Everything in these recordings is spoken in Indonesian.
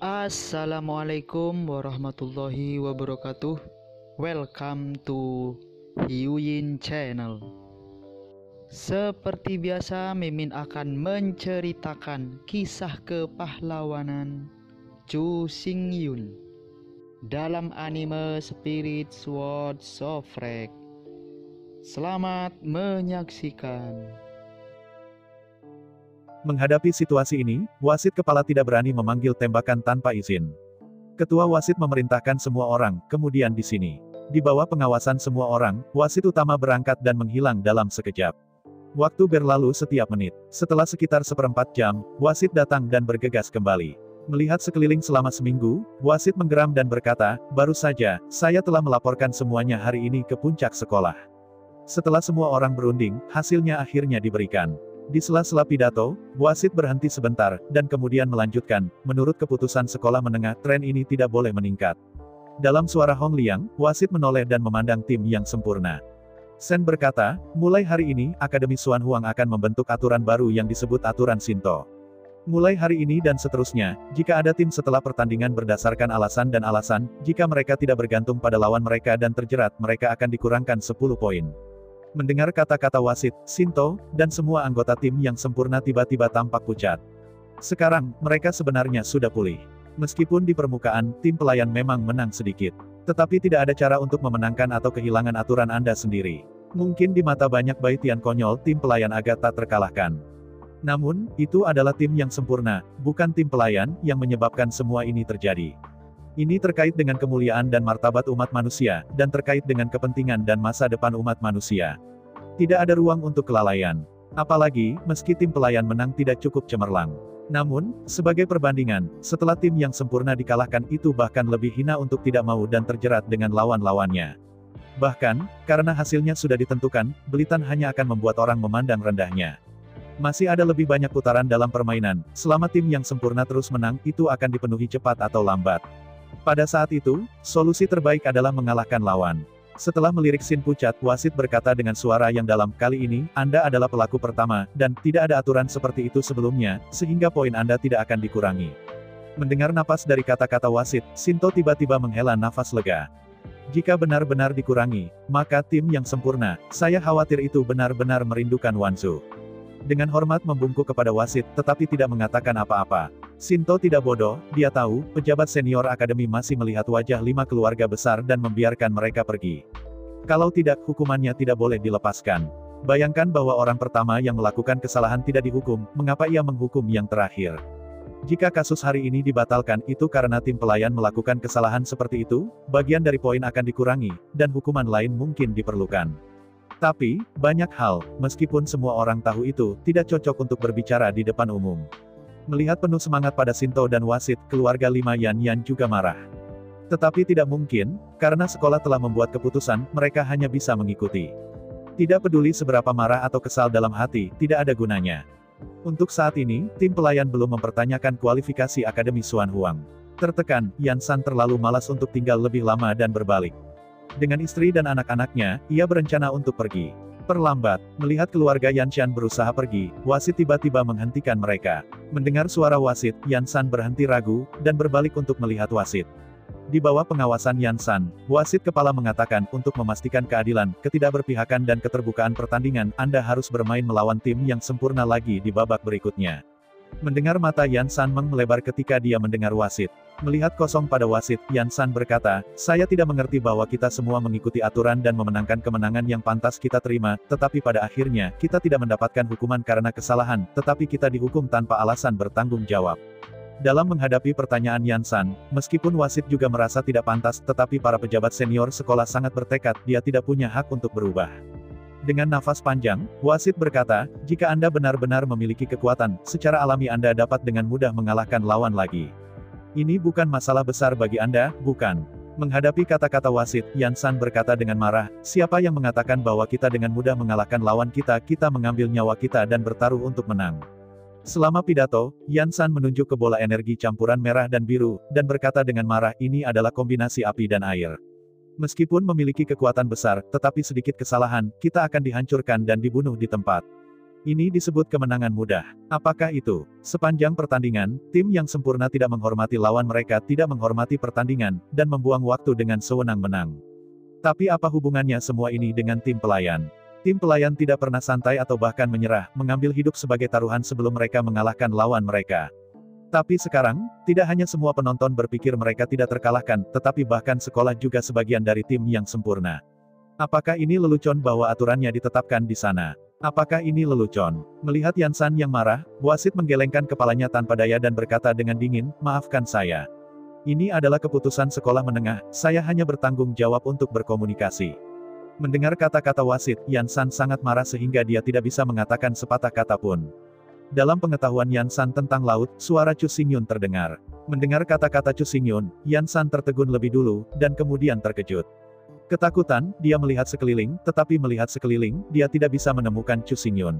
Assalamualaikum warahmatullahi wabarakatuh. Welcome to Hyuyin Channel. Seperti biasa, Mimin akan menceritakan kisah kepahlawanan Chu Xingyun dalam anime Spirit Sword Sofrek. Selamat menyaksikan. Menghadapi situasi ini, wasit kepala tidak berani memanggil tembakan tanpa izin. Ketua wasit memerintahkan semua orang, kemudian di sini. Di bawah pengawasan semua orang, wasit utama berangkat dan menghilang dalam sekejap. Waktu berlalu setiap menit. Setelah sekitar seperempat jam, wasit datang dan bergegas kembali. Melihat sekeliling selama seminggu, wasit menggeram dan berkata, "Baru saja, saya telah melaporkan semuanya hari ini ke puncak sekolah." Setelah semua orang berunding, hasilnya akhirnya diberikan. Di sela-sela pidato, wasit berhenti sebentar, dan kemudian melanjutkan, menurut keputusan sekolah menengah, tren ini tidak boleh meningkat. Dalam suara Hong Liang, wasit menoleh dan memandang tim yang sempurna. Sen berkata, mulai hari ini, Akademi Xuan Huang akan membentuk aturan baru yang disebut aturan Shinto. Mulai hari ini dan seterusnya, jika ada tim setelah pertandingan berdasarkan alasan dan alasan, jika mereka tidak bergantung pada lawan mereka dan terjerat, mereka akan dikurangkan 10 poin. Mendengar kata-kata wasit, Shinto, dan semua anggota tim yang sempurna tiba-tiba tampak pucat. Sekarang, mereka sebenarnya sudah pulih. Meskipun di permukaan, tim pelayan memang menang sedikit. Tetapi tidak ada cara untuk memenangkan atau kehilangan aturan Anda sendiri. Mungkin di mata banyak baitian konyol, tim pelayan agak tak terkalahkan. Namun, itu adalah tim yang sempurna, bukan tim pelayan, yang menyebabkan semua ini terjadi. Ini terkait dengan kemuliaan dan martabat umat manusia, dan terkait dengan kepentingan dan masa depan umat manusia. Tidak ada ruang untuk kelalaian. Apalagi, meski tim pelayan menang tidak cukup cemerlang. Namun, sebagai perbandingan, setelah tim yang sempurna dikalahkan itu bahkan lebih hina untuk tidak mau dan terjerat dengan lawan-lawannya. Bahkan, karena hasilnya sudah ditentukan, belitan hanya akan membuat orang memandang rendahnya. Masih ada lebih banyak putaran dalam permainan, selama tim yang sempurna terus menang, itu akan dipenuhi cepat atau lambat. Pada saat itu, solusi terbaik adalah mengalahkan lawan. Setelah melirik Sin pucat, wasit berkata dengan suara yang dalam, "Kali ini, Anda adalah pelaku pertama, dan tidak ada aturan seperti itu sebelumnya, sehingga poin Anda tidak akan dikurangi." Mendengar napas dari kata-kata wasit, Shinto tiba-tiba menghela nafas lega. Jika benar-benar dikurangi, maka tim yang sempurna, saya khawatir itu benar-benar merindukan Wanzu. Dengan hormat membungkuk kepada wasit, tetapi tidak mengatakan apa-apa. Shinto tidak bodoh, dia tahu, pejabat senior akademi masih melihat wajah 5 keluarga besar dan membiarkan mereka pergi. Kalau tidak, hukumannya tidak boleh dilepaskan. Bayangkan bahwa orang pertama yang melakukan kesalahan tidak dihukum, mengapa ia menghukum yang terakhir? Jika kasus hari ini dibatalkan, itu karena tim pelayan melakukan kesalahan seperti itu, bagian dari poin akan dikurangi, dan hukuman lain mungkin diperlukan. Tapi, banyak hal, meskipun semua orang tahu itu, tidak cocok untuk berbicara di depan umum. Melihat penuh semangat pada Shinto dan wasit, keluarga 5 Yan juga marah. Tetapi tidak mungkin, karena sekolah telah membuat keputusan, mereka hanya bisa mengikuti. Tidak peduli seberapa marah atau kesal dalam hati, tidak ada gunanya. Untuk saat ini, tim pelayan belum mempertanyakan kualifikasi Akademi Xuan Huang. Tertekan, Yan San terlalu malas untuk tinggal lebih lama dan berbalik. Dengan istri dan anak-anaknya, ia berencana untuk pergi. Perlambat, melihat keluarga Yan Shan berusaha pergi, wasit tiba-tiba menghentikan mereka. Mendengar suara wasit, Yan San berhenti ragu, dan berbalik untuk melihat wasit. Di bawah pengawasan Yan San, wasit kepala mengatakan, untuk memastikan keadilan, ketidakberpihakan dan keterbukaan pertandingan, Anda harus bermain melawan tim yang sempurna lagi di babak berikutnya. Mendengar mata Yan San melebar ketika dia mendengar wasit. Melihat kosong pada wasit, Yan San berkata, "Saya tidak mengerti bahwa kita semua mengikuti aturan dan memenangkan kemenangan yang pantas kita terima, tetapi pada akhirnya, kita tidak mendapatkan hukuman karena kesalahan, tetapi kita dihukum tanpa alasan bertanggung jawab." Dalam menghadapi pertanyaan Yan San, meskipun wasit juga merasa tidak pantas, tetapi para pejabat senior sekolah sangat bertekad, dia tidak punya hak untuk berubah. Dengan nafas panjang, wasit berkata, "Jika Anda benar-benar memiliki kekuatan, secara alami Anda dapat dengan mudah mengalahkan lawan lagi. Ini bukan masalah besar bagi Anda, bukan?" Menghadapi kata-kata wasit, Yan San berkata dengan marah, "Siapa yang mengatakan bahwa kita dengan mudah mengalahkan lawan kita mengambil nyawa kita dan bertaruh untuk menang." Selama pidato, Yan San menunjuk ke bola energi campuran merah dan biru, dan berkata dengan marah, "Ini adalah kombinasi api dan air. Meskipun memiliki kekuatan besar, tetapi sedikit kesalahan, kita akan dihancurkan dan dibunuh di tempat. Ini disebut kemenangan mudah. Apakah itu? Sepanjang pertandingan, tim yang sempurna tidak menghormati lawan mereka, tidak menghormati pertandingan, dan membuang waktu dengan sewenang-wenang. Tapi apa hubungannya semua ini dengan tim pelayan? Tim pelayan tidak pernah santai atau bahkan menyerah, mengambil hidup sebagai taruhan sebelum mereka mengalahkan lawan mereka. Tapi sekarang, tidak hanya semua penonton berpikir mereka tidak terkalahkan, tetapi bahkan sekolah juga sebagian dari tim yang sempurna. Apakah ini lelucon bahwa aturannya ditetapkan di sana? Apakah ini lelucon? Melihat Yansan yang marah, wasit menggelengkan kepalanya tanpa daya dan berkata dengan dingin, "Maafkan saya. Ini adalah keputusan sekolah menengah, saya hanya bertanggung jawab untuk berkomunikasi." Mendengar kata-kata wasit, Yansan sangat marah sehingga dia tidak bisa mengatakan sepatah kata pun. Dalam pengetahuan Yansan tentang laut, suara Chu Xingyun terdengar. Mendengar kata-kata Chu Xingyun, Yansan tertegun lebih dulu, dan kemudian terkejut. Ketakutan, dia melihat sekeliling, tetapi melihat sekeliling, dia tidak bisa menemukan Chu Xingyun.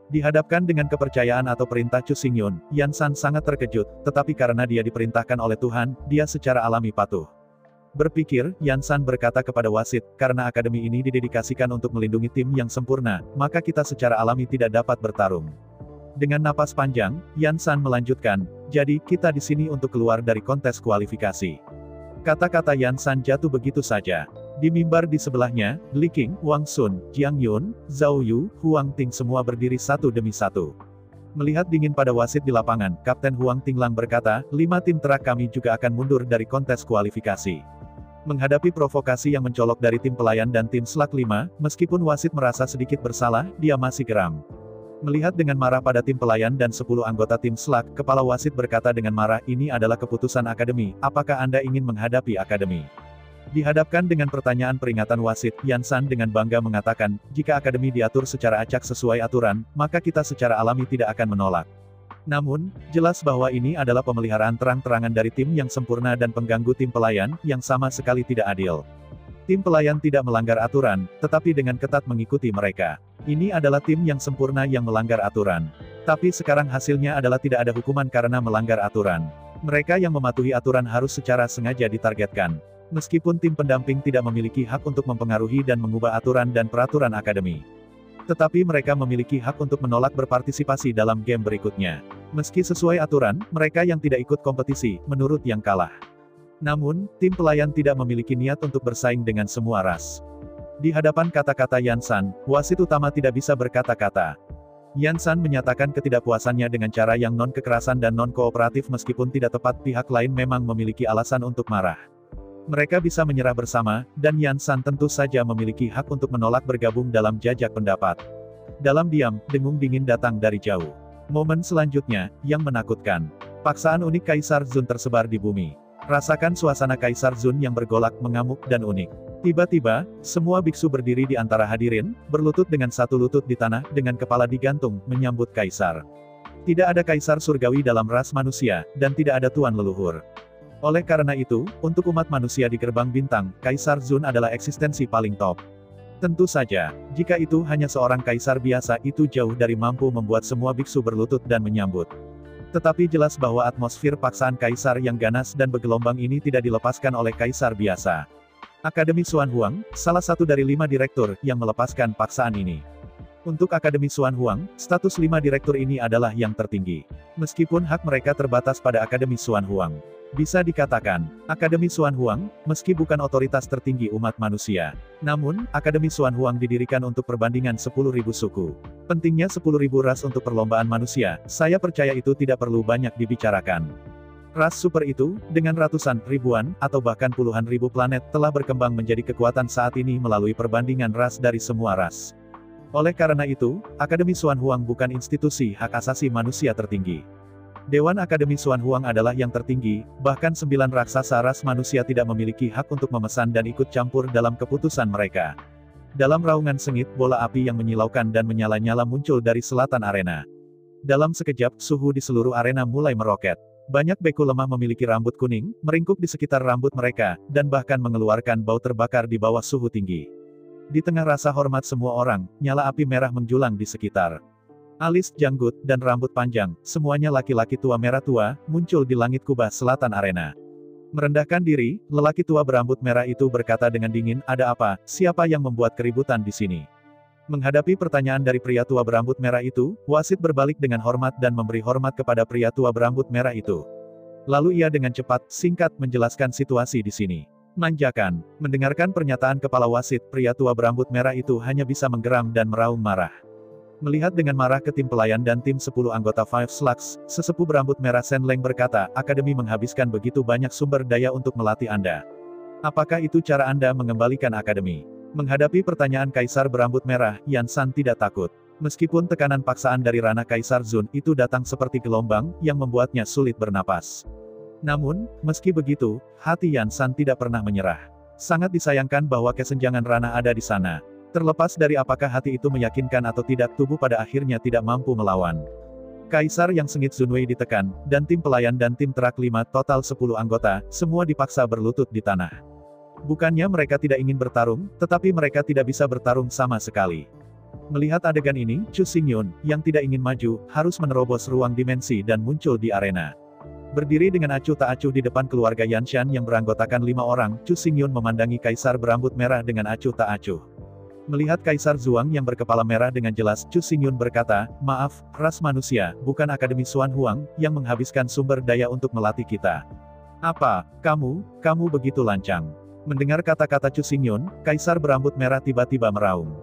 Dihadapkan dengan kepercayaan atau perintah Chu Xingyun, Yansan sangat terkejut, tetapi karena dia diperintahkan oleh Tuhan, dia secara alami patuh. Berpikir, Yansan berkata kepada wasit, karena akademi ini didedikasikan untuk melindungi tim yang sempurna, maka kita secara alami tidak dapat bertarung. Dengan napas panjang, Yansan melanjutkan, jadi kita di sini untuk keluar dari kontes kualifikasi. Kata-kata Yansan jatuh begitu saja. Di mimbar di sebelahnya, Li Qing, Wang Sun, Jiang Yun, Zhao Yu, Huang Ting semua berdiri satu demi satu. Melihat dingin pada wasit di lapangan, Kapten Huang Tinglang berkata, 5 tim terak kami juga akan mundur dari kontes kualifikasi. Menghadapi provokasi yang mencolok dari tim pelayan dan tim Slak 5, meskipun wasit merasa sedikit bersalah, dia masih geram. Melihat dengan marah pada tim pelayan dan 10 anggota tim Slak, kepala wasit berkata dengan marah, ini adalah keputusan akademi, apakah Anda ingin menghadapi akademi? Dihadapkan dengan pertanyaan peringatan wasit, Yansan dengan bangga mengatakan, jika akademi diatur secara acak sesuai aturan, maka kita secara alami tidak akan menolak. Namun, jelas bahwa ini adalah pemeliharaan terang-terangan dari tim yang sempurna dan pengganggu tim pelayan, yang sama sekali tidak adil. Tim pelayan tidak melanggar aturan, tetapi dengan ketat mengikuti mereka. Ini adalah tim yang sempurna yang melanggar aturan. Tapi sekarang hasilnya adalah tidak ada hukuman karena melanggar aturan. Mereka yang mematuhi aturan harus secara sengaja ditargetkan. Meskipun tim pendamping tidak memiliki hak untuk mempengaruhi dan mengubah aturan dan peraturan akademi. Tetapi mereka memiliki hak untuk menolak berpartisipasi dalam game berikutnya. Meski sesuai aturan, mereka yang tidak ikut kompetisi, menurut yang kalah. Namun, tim pelayan tidak memiliki niat untuk bersaing dengan semua ras. Di hadapan kata-kata Yansan, wasit utama tidak bisa berkata-kata. Yansan menyatakan ketidakpuasannya dengan cara yang non-kekerasan dan non-kooperatif meskipun tidak tepat pihak lain memang memiliki alasan untuk marah. Mereka bisa menyerah bersama, dan Yansan tentu saja memiliki hak untuk menolak bergabung dalam jajak pendapat. Dalam diam, dengung dingin datang dari jauh. Momen selanjutnya, yang menakutkan. Paksaan unik Kaisar Zun tersebar di bumi. Rasakan suasana Kaisar Zun yang bergolak, mengamuk, dan unik. Tiba-tiba, semua biksu berdiri di antara hadirin, berlutut dengan satu lutut di tanah, dengan kepala digantung, menyambut Kaisar. Tidak ada Kaisar surgawi dalam ras manusia, dan tidak ada tuan leluhur. Oleh karena itu, untuk umat manusia di gerbang bintang, Kaisar Zun adalah eksistensi paling top. Tentu saja, jika itu hanya seorang kaisar biasa, itu jauh dari mampu membuat semua biksu berlutut dan menyambut. Tetapi jelas bahwa atmosfer paksaan kaisar yang ganas dan bergelombang ini tidak dilepaskan oleh kaisar biasa. Akademi Xuan Huang, salah satu dari 5 direktur, yang melepaskan paksaan ini. Untuk Akademi Xuan Huang, status 5 direktur ini adalah yang tertinggi. Meskipun hak mereka terbatas pada Akademi Xuan Huang. Bisa dikatakan, Akademi Xuan Huang, meski bukan otoritas tertinggi umat manusia. Namun, Akademi Xuan Huang didirikan untuk perbandingan 10.000 suku. Pentingnya 10.000 ras untuk perlombaan manusia, saya percaya itu tidak perlu banyak dibicarakan. Ras super itu, dengan ratusan, ribuan, atau bahkan puluhan ribu planet, telah berkembang menjadi kekuatan saat ini melalui perbandingan ras dari semua ras. Oleh karena itu, Akademi Xuan Huang bukan institusi hak asasi manusia tertinggi. Dewan Akademi Xuan Huang adalah yang tertinggi, bahkan 9 raksasa ras manusia tidak memiliki hak untuk memesan dan ikut campur dalam keputusan mereka. Dalam raungan sengit, bola api yang menyilaukan dan menyala-nyala muncul dari selatan arena. Dalam sekejap, suhu di seluruh arena mulai meroket. Banyak beku lemah memiliki rambut kuning, meringkuk di sekitar rambut mereka, dan bahkan mengeluarkan bau terbakar di bawah suhu tinggi. Di tengah rasa hormat semua orang, nyala api merah menjulang di sekitar. Alis, janggut, dan rambut panjang, semuanya laki-laki tua merah tua, muncul di langit kubah selatan arena. Merendahkan diri, lelaki tua berambut merah itu berkata dengan dingin, ada apa, siapa yang membuat keributan di sini? Menghadapi pertanyaan dari pria tua berambut merah itu, wasit berbalik dengan hormat dan memberi hormat kepada pria tua berambut merah itu. Lalu ia dengan cepat, singkat menjelaskan situasi di sini. Manjakan. Mendengarkan pernyataan kepala wasit, pria tua berambut merah itu hanya bisa menggeram dan meraung marah. Melihat dengan marah ke tim pelayan dan tim 10 anggota Five Slugs, sesepuh berambut merah Shen Leng berkata, Akademi menghabiskan begitu banyak sumber daya untuk melatih Anda. Apakah itu cara Anda mengembalikan Akademi? Menghadapi pertanyaan Kaisar berambut merah, Yan San tidak takut. Meskipun tekanan paksaan dari ranah Kaisar Zun itu datang seperti gelombang, yang membuatnya sulit bernapas. Namun, meski begitu, hati Yan San tidak pernah menyerah. Sangat disayangkan bahwa kesenjangan ranah ada di sana. Terlepas dari apakah hati itu meyakinkan atau tidak, tubuh pada akhirnya tidak mampu melawan. Kaisar yang sengit Zunwei ditekan, dan tim pelayan dan tim terak 5 total 10 anggota, semua dipaksa berlutut di tanah. Bukannya mereka tidak ingin bertarung, tetapi mereka tidak bisa bertarung sama sekali. Melihat adegan ini, Chu Xingyun, yang tidak ingin maju, harus menerobos ruang dimensi dan muncul di arena. Berdiri dengan acuh tak acuh di depan keluarga Yanshan yang beranggotakan 5 orang, Chu Xingyun memandangi Kaisar berambut merah dengan acuh tak acuh. Melihat Kaisar Zhuang yang berkepala merah dengan jelas, Chu Xingyun berkata, maaf, ras manusia, bukan Akademi Xuan Huang, yang menghabiskan sumber daya untuk melatih kita. Apa, kamu begitu lancang. Mendengar kata-kata Chu Xingyun, Kaisar berambut merah tiba-tiba meraung.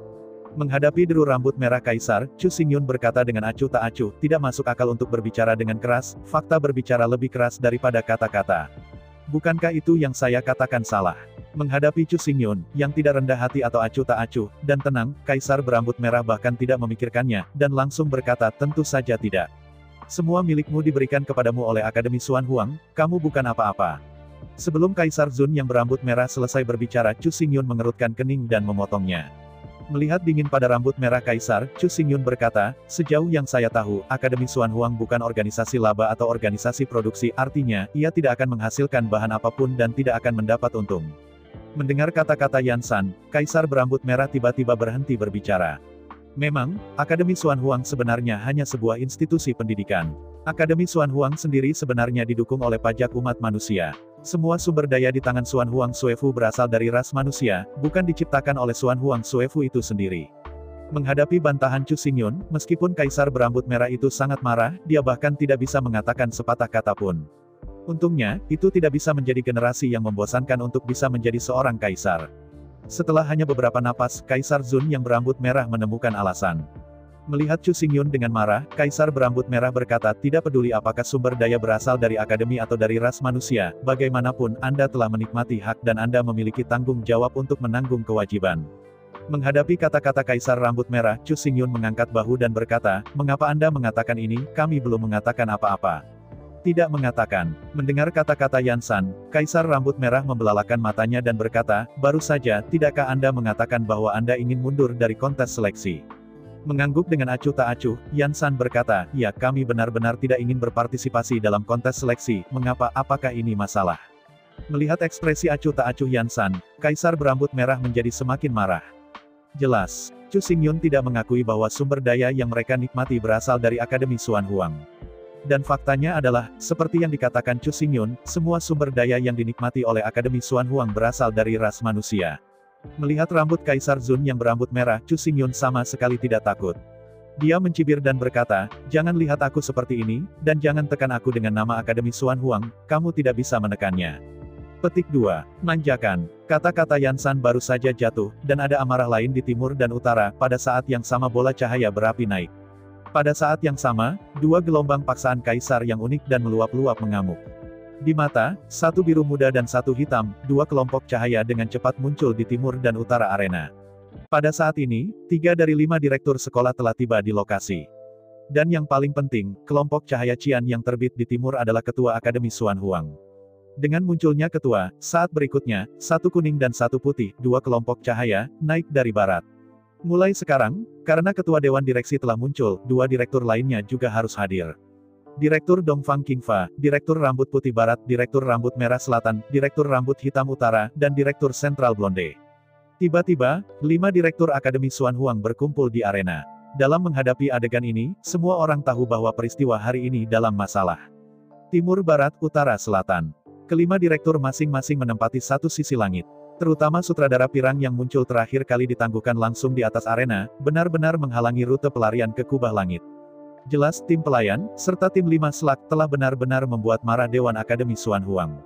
Menghadapi deru rambut merah Kaisar, Chu Xingyun berkata dengan acuh tak acuh, tidak masuk akal untuk berbicara dengan keras, fakta berbicara lebih keras daripada kata-kata. Bukankah itu yang saya katakan salah? Menghadapi Chu Xingyun, yang tidak rendah hati atau acuh tak acuh, dan tenang, Kaisar berambut merah bahkan tidak memikirkannya, dan langsung berkata, tentu saja tidak. Semua milikmu diberikan kepadamu oleh Akademi Xuan Huang, kamu bukan apa-apa. Sebelum Kaisar Zun yang berambut merah selesai berbicara, Chu Xingyun mengerutkan kening dan memotongnya. Melihat dingin pada rambut merah Kaisar, Chu Xingyun berkata, sejauh yang saya tahu, Akademi Xuan Huang bukan organisasi laba atau organisasi produksi, artinya, ia tidak akan menghasilkan bahan apapun dan tidak akan mendapat untung. Mendengar kata-kata Yan San, Kaisar berambut merah tiba-tiba berhenti berbicara. Memang, Akademi Xuan Huang sebenarnya hanya sebuah institusi pendidikan. Akademi Xuan Huang sendiri sebenarnya didukung oleh pajak umat manusia. Semua sumber daya di tangan Xuan Huang Xuefu berasal dari ras manusia, bukan diciptakan oleh Xuan Huang Xuefu itu sendiri. Menghadapi bantahan Chu Xingyun, meskipun Kaisar berambut merah itu sangat marah, dia bahkan tidak bisa mengatakan sepatah kata pun. Untungnya, itu tidak bisa menjadi generasi yang membosankan untuk bisa menjadi seorang kaisar. Setelah hanya beberapa napas, Kaisar Zun yang berambut merah menemukan alasan. Melihat Chu Xingyun dengan marah, Kaisar berambut merah berkata, tidak peduli apakah sumber daya berasal dari akademi atau dari ras manusia, bagaimanapun, Anda telah menikmati hak dan Anda memiliki tanggung jawab untuk menanggung kewajiban. Menghadapi kata-kata Kaisar rambut merah, Chu Xingyun mengangkat bahu dan berkata, mengapa Anda mengatakan ini, kami belum mengatakan apa-apa. Tidak mengatakan. Mendengar kata-kata Yan San, Kaisar rambut merah membelalakan matanya dan berkata, baru saja, tidakkah Anda mengatakan bahwa Anda ingin mundur dari kontes seleksi? Mengangguk dengan acuh tak acuh, Yan San berkata, ya, kami benar-benar tidak ingin berpartisipasi dalam kontes seleksi, mengapa, apakah ini masalah? Melihat ekspresi acuh tak acuh Yan San, Kaisar berambut merah menjadi semakin marah. Jelas, Chu Xingyun tidak mengakui bahwa sumber daya yang mereka nikmati berasal dari Akademi Xuan Huang. Dan faktanya adalah, seperti yang dikatakan Chu Xingyun, semua sumber daya yang dinikmati oleh Akademi Xuan Huang berasal dari ras manusia. Melihat rambut Kaisar Zun yang berambut merah, Chu Xingyun sama sekali tidak takut. Dia mencibir dan berkata, jangan lihat aku seperti ini, dan jangan tekan aku dengan nama Akademi Xuan Huang, kamu tidak bisa menekannya. Petik 2. Manjakan. Kata-kata Yan San baru saja jatuh, dan ada amarah lain di timur dan utara, pada saat yang sama bola cahaya berapi naik. Pada saat yang sama, dua gelombang paksaan Kaisar yang unik dan meluap-luap mengamuk. Di mata, satu biru muda dan satu hitam, dua kelompok cahaya dengan cepat muncul di timur dan utara arena. Pada saat ini, 3 dari 5 direktur sekolah telah tiba di lokasi. Dan yang paling penting, kelompok cahaya Qian yang terbit di timur adalah ketua Akademi Xuan Huang. Dengan munculnya ketua, saat berikutnya, satu kuning dan satu putih, dua kelompok cahaya, naik dari barat. Mulai sekarang, karena ketua Dewan Direksi telah muncul, dua direktur lainnya juga harus hadir. Direktur Dongfang Qingfa, Direktur Rambut Putih Barat, Direktur Rambut Merah Selatan, Direktur Rambut Hitam Utara, dan Direktur Sentral Blonde. Tiba-tiba, 5 direktur Akademi Xuan Huang berkumpul di arena. Dalam menghadapi adegan ini, semua orang tahu bahwa peristiwa hari ini dalam masalah. Timur, Barat, Utara, Selatan. Kelima direktur masing-masing menempati satu sisi langit. Terutama sutradara pirang yang muncul terakhir kali ditangguhkan langsung di atas arena, benar-benar menghalangi rute pelarian ke kubah langit. Jelas tim pelayan, serta tim 5 Slug telah benar-benar membuat marah Dewan Akademi Xuan Huang.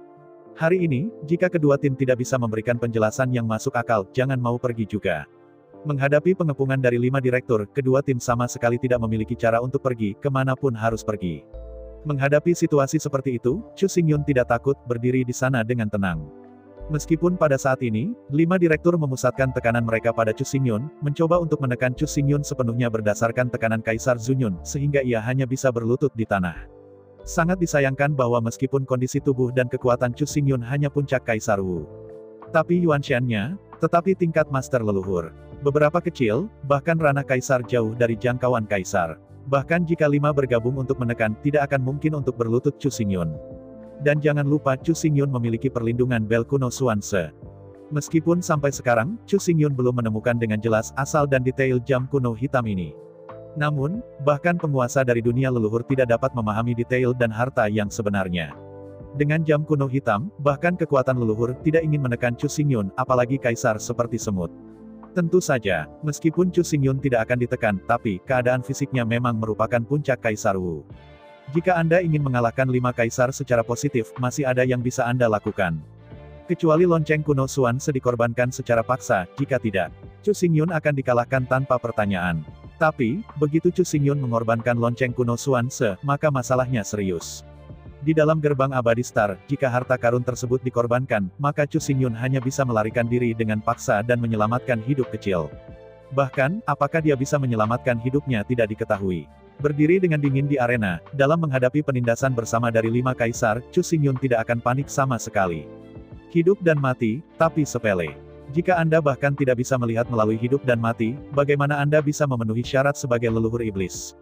Hari ini, jika kedua tim tidak bisa memberikan penjelasan yang masuk akal, jangan mau pergi juga. Menghadapi pengepungan dari 5 direktur, kedua tim sama sekali tidak memiliki cara untuk pergi, kemanapun harus pergi. Menghadapi situasi seperti itu, Chu Xingyun tidak takut, berdiri di sana dengan tenang. Meskipun pada saat ini, 5 direktur memusatkan tekanan mereka pada Chu Xingyun, mencoba untuk menekan Chu Xingyun sepenuhnya berdasarkan tekanan Kaisar Zunyun, sehingga ia hanya bisa berlutut di tanah. Sangat disayangkan bahwa meskipun kondisi tubuh dan kekuatan Chu Xingyun hanya puncak Kaisar Wu, tapi Yuan Shan-nya, tetapi tingkat master leluhur. Beberapa kecil, bahkan ranah Kaisar jauh dari jangkauan Kaisar. Bahkan jika 5 bergabung untuk menekan, tidak akan mungkin untuk berlutut Chu Xingyun. Dan jangan lupa Chu Xingyun memiliki perlindungan bel kuno Xuan Se. Meskipun sampai sekarang, Chu Xingyun belum menemukan dengan jelas asal dan detail jam kuno hitam ini. Namun, bahkan penguasa dari dunia leluhur tidak dapat memahami detail dan harta yang sebenarnya. Dengan jam kuno hitam, bahkan kekuatan leluhur tidak ingin menekan Chu Xingyun, apalagi kaisar seperti semut. Tentu saja, meskipun Chu Xingyun tidak akan ditekan, tapi keadaan fisiknya memang merupakan puncak Kaisar Wu. Jika Anda ingin mengalahkan 5 kaisar secara positif, masih ada yang bisa Anda lakukan. Kecuali lonceng kuno Xuan Se dikorbankan secara paksa, jika tidak, Chu Xingyun akan dikalahkan tanpa pertanyaan. Tapi, begitu Chu Xingyun mengorbankan lonceng kuno Xuan Se, maka masalahnya serius. Di dalam gerbang abadi Star, jika harta karun tersebut dikorbankan, maka Chu Xingyun hanya bisa melarikan diri dengan paksa dan menyelamatkan hidup kecil. Bahkan, apakah dia bisa menyelamatkan hidupnya tidak diketahui. Berdiri dengan dingin di arena, dalam menghadapi penindasan bersama dari 5 kaisar, Chu Xingyun tidak akan panik sama sekali. Hidup dan mati, tapi sepele. Jika Anda bahkan tidak bisa melihat melalui hidup dan mati, bagaimana Anda bisa memenuhi syarat sebagai leluhur iblis?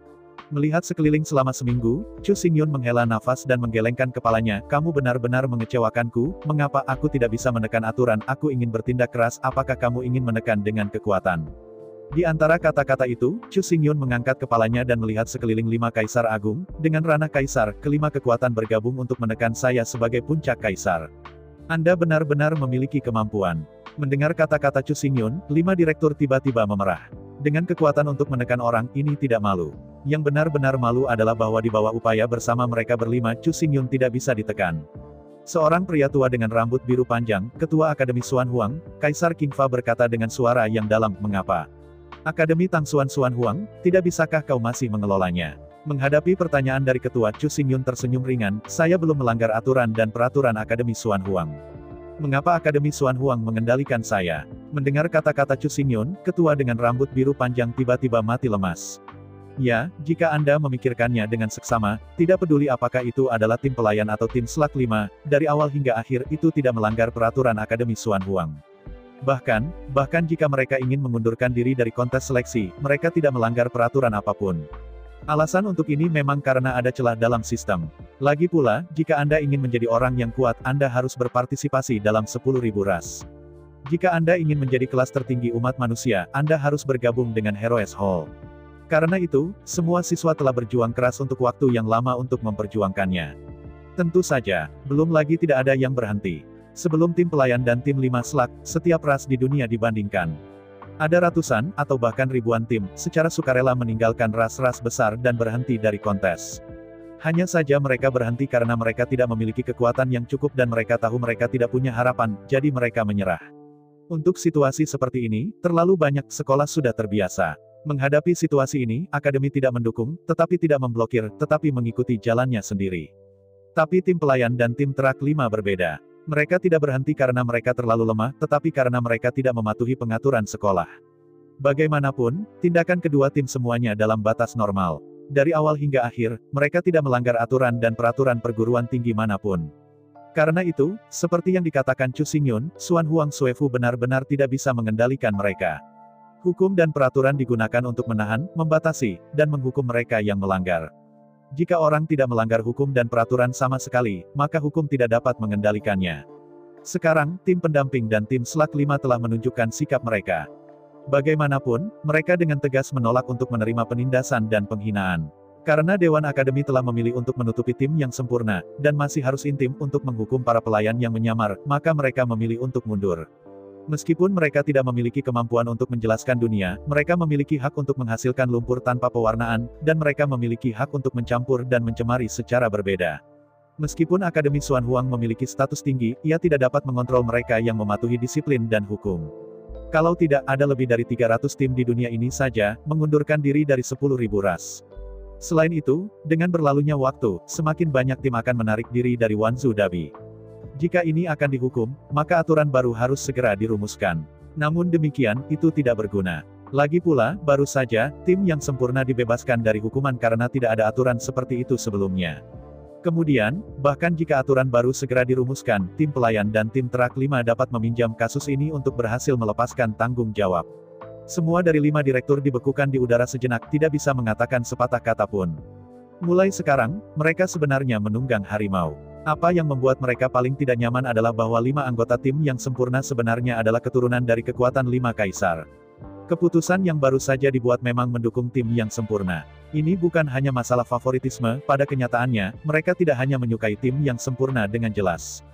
Melihat sekeliling selama seminggu, Chu Xingyun menghela nafas dan menggelengkan kepalanya, kamu benar-benar mengecewakanku, mengapa aku tidak bisa menekan aturan, aku ingin bertindak keras, apakah kamu ingin menekan dengan kekuatan? Di antara kata-kata itu, Chu Xingyun mengangkat kepalanya dan melihat sekeliling 5 kaisar agung, dengan ranah kaisar, kelima kekuatan bergabung untuk menekan saya sebagai puncak kaisar. Anda benar-benar memiliki kemampuan. Mendengar kata-kata Chu Xingyun, 5 direktur tiba-tiba memerah. Dengan kekuatan untuk menekan orang, ini tidak malu. Yang benar-benar malu adalah bahwa di bawah upaya bersama mereka berlima, Chu Xingyun tidak bisa ditekan. Seorang pria tua dengan rambut biru panjang, ketua Akademi Xuan Huang, Kaisar King Fa berkata dengan suara yang dalam, mengapa? Akademi Tang Xuan Huang, tidak bisakah kau masih mengelolanya? Menghadapi pertanyaan dari ketua, Chu Xingyun tersenyum ringan, saya belum melanggar aturan dan peraturan Akademi Xuan Huang. Mengapa Akademi Xuan Huang mengendalikan saya? Mendengar kata-kata Chu Xingyun, ketua dengan rambut biru panjang tiba-tiba mati lemas. Ya, jika Anda memikirkannya dengan seksama, tidak peduli apakah itu adalah tim pelayan atau tim Slug 5, dari awal hingga akhir itu tidak melanggar peraturan Akademi Xuan Huang. Bahkan jika mereka ingin mengundurkan diri dari kontes seleksi, mereka tidak melanggar peraturan apapun. Alasan untuk ini memang karena ada celah dalam sistem. Lagi pula, jika Anda ingin menjadi orang yang kuat, Anda harus berpartisipasi dalam 10.000 ras. Jika Anda ingin menjadi kelas tertinggi umat manusia, Anda harus bergabung dengan Heroes Hall. Karena itu, semua siswa telah berjuang keras untuk waktu yang lama untuk memperjuangkannya. Tentu saja, belum lagi tidak ada yang berhenti. Sebelum tim pelayan dan tim 5 Slug, setiap ras di dunia dibandingkan. Ada ratusan, atau bahkan ribuan tim, secara sukarela meninggalkan ras-ras besar dan berhenti dari kontes. Hanya saja mereka berhenti karena mereka tidak memiliki kekuatan yang cukup dan mereka tahu mereka tidak punya harapan, jadi mereka menyerah. Untuk situasi seperti ini, terlalu banyak sekolah sudah terbiasa. Menghadapi situasi ini, akademi tidak mendukung, tetapi tidak memblokir, tetapi mengikuti jalannya sendiri. Tapi tim pelayan dan tim Terak 5 berbeda. Mereka tidak berhenti karena mereka terlalu lemah, tetapi karena mereka tidak mematuhi pengaturan sekolah. Bagaimanapun, tindakan kedua tim semuanya dalam batas normal. Dari awal hingga akhir, mereka tidak melanggar aturan dan peraturan perguruan tinggi manapun. Karena itu, seperti yang dikatakan Chu Xingyun, Xuan Huang Xuefu benar-benar tidak bisa mengendalikan mereka. Hukum dan peraturan digunakan untuk menahan, membatasi, dan menghukum mereka yang melanggar. Jika orang tidak melanggar hukum dan peraturan sama sekali, maka hukum tidak dapat mengendalikannya. Sekarang, tim pendamping dan tim Slug 5 telah menunjukkan sikap mereka. Bagaimanapun, mereka dengan tegas menolak untuk menerima penindasan dan penghinaan. Karena Dewan Akademi telah memilih untuk menutupi tim yang sempurna, dan masih harus intim untuk menghukum para pelayan yang menyamar, maka mereka memilih untuk mundur. Meskipun mereka tidak memiliki kemampuan untuk menjelaskan dunia, mereka memiliki hak untuk menghasilkan lumpur tanpa pewarnaan, dan mereka memiliki hak untuk mencampur dan mencemari secara berbeda. Meskipun Akademi Xuan Huang memiliki status tinggi, ia tidak dapat mengontrol mereka yang mematuhi disiplin dan hukum. Kalau tidak, ada lebih dari 300 tim di dunia ini saja, mengundurkan diri dari 10.000 ras. Selain itu, dengan berlalunya waktu, semakin banyak tim akan menarik diri dari Wanzhou Dabi. Jika ini akan dihukum, maka aturan baru harus segera dirumuskan. Namun demikian, itu tidak berguna. Lagi pula, baru saja, tim yang sempurna dibebaskan dari hukuman karena tidak ada aturan seperti itu sebelumnya. Kemudian, bahkan jika aturan baru segera dirumuskan, tim pelayan dan tim Terak 5 dapat meminjam kasus ini untuk berhasil melepaskan tanggung jawab. Semua dari 5 direktur dibekukan di udara sejenak, tidak bisa mengatakan sepatah kata pun. Mulai sekarang, mereka sebenarnya menunggang harimau. Apa yang membuat mereka paling tidak nyaman adalah bahwa 5 anggota tim yang sempurna sebenarnya adalah keturunan dari kekuatan 5 kaisar. Keputusan yang baru saja dibuat memang mendukung tim yang sempurna. Ini bukan hanya masalah favoritisme, pada kenyataannya, mereka tidak hanya menyukai tim yang sempurna dengan jelas.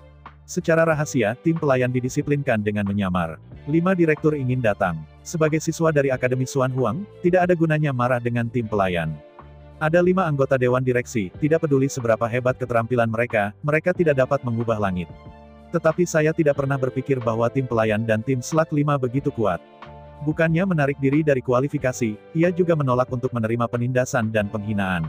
Secara rahasia, tim pelayan didisiplinkan dengan menyamar. 5 direktur ingin datang. Sebagai siswa dari Akademi Xuan Huang, tidak ada gunanya marah dengan tim pelayan. Ada 5 anggota Dewan Direksi, tidak peduli seberapa hebat keterampilan mereka, mereka tidak dapat mengubah langit. Tetapi saya tidak pernah berpikir bahwa tim pelayan dan tim Slug 5 begitu kuat. Bukannya menarik diri dari kualifikasi, ia juga menolak untuk menerima penindasan dan penghinaan.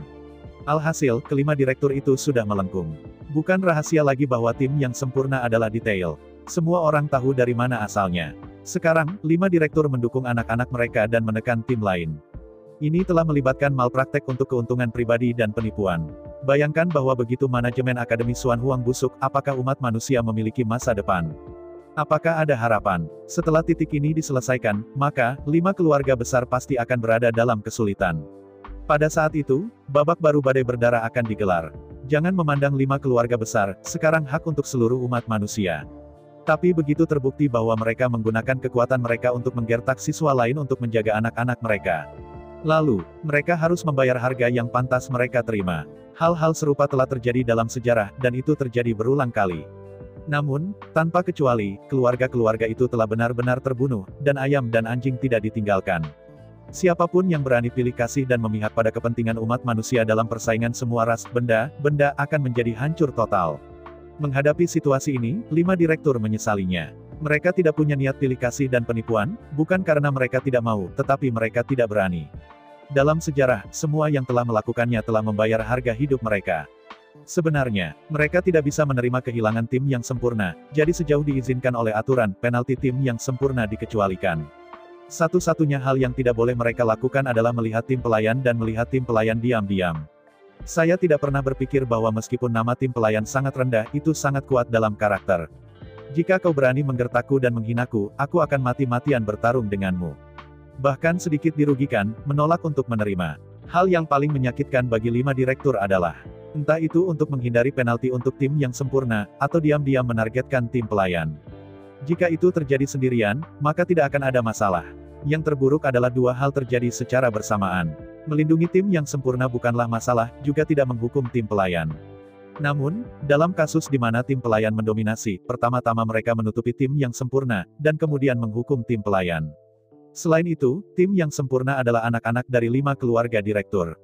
Alhasil, kelima direktur itu sudah melengkung. Bukan rahasia lagi bahwa tim yang sempurna adalah detail. Semua orang tahu dari mana asalnya. Sekarang, 5 direktur mendukung anak-anak mereka dan menekan tim lain. Ini telah melibatkan malpraktek untuk keuntungan pribadi dan penipuan. Bayangkan bahwa begitu manajemen Akademi Xuan Huang busuk, apakah umat manusia memiliki masa depan? Apakah ada harapan? Setelah titik ini diselesaikan, maka, 5 keluarga besar pasti akan berada dalam kesulitan. Pada saat itu, babak baru badai berdarah akan digelar. Jangan memandang 5 keluarga besar, sekarang hak untuk seluruh umat manusia. Tapi begitu terbukti bahwa mereka menggunakan kekuatan mereka untuk menggertak siswa lain untuk menjaga anak-anak mereka. Lalu, mereka harus membayar harga yang pantas mereka terima. Hal-hal serupa telah terjadi dalam sejarah, dan itu terjadi berulang kali. Namun, tanpa kecuali, keluarga-keluarga itu telah benar-benar terbunuh, dan ayam dan anjing tidak ditinggalkan. Siapapun yang berani pilih kasih dan memihak pada kepentingan umat manusia dalam persaingan semua ras, benda akan menjadi hancur total. Menghadapi situasi ini, 5 direktur menyesalinya. Mereka tidak punya niat pilih kasih dan penipuan, bukan karena mereka tidak mau, tetapi mereka tidak berani. Dalam sejarah, semua yang telah melakukannya telah membayar harga hidup mereka. Sebenarnya, mereka tidak bisa menerima kehilangan tim yang sempurna, jadi sejauh diizinkan oleh aturan, penalti tim yang sempurna dikecualikan. Satu-satunya hal yang tidak boleh mereka lakukan adalah melihat tim pelayan dan melihat tim pelayan diam-diam. Saya tidak pernah berpikir bahwa meskipun nama tim pelayan sangat rendah, itu sangat kuat dalam karakter. Jika kau berani menggertakku dan menghinaku, aku akan mati-matian bertarung denganmu. Bahkan sedikit dirugikan, menolak untuk menerima. Hal yang paling menyakitkan bagi 5 direktur adalah, entah itu untuk menghindari penalti untuk tim yang sempurna, atau diam-diam menargetkan tim pelayan. Jika itu terjadi sendirian, maka tidak akan ada masalah. Yang terburuk adalah 2 hal terjadi secara bersamaan. Melindungi tim yang sempurna bukanlah masalah, juga tidak menghukum tim pelayan. Namun, dalam kasus di mana tim pelayan mendominasi, pertama-tama mereka menutupi tim yang sempurna, dan kemudian menghukum tim pelayan. Selain itu, tim yang sempurna adalah anak-anak dari 5 keluarga direktur.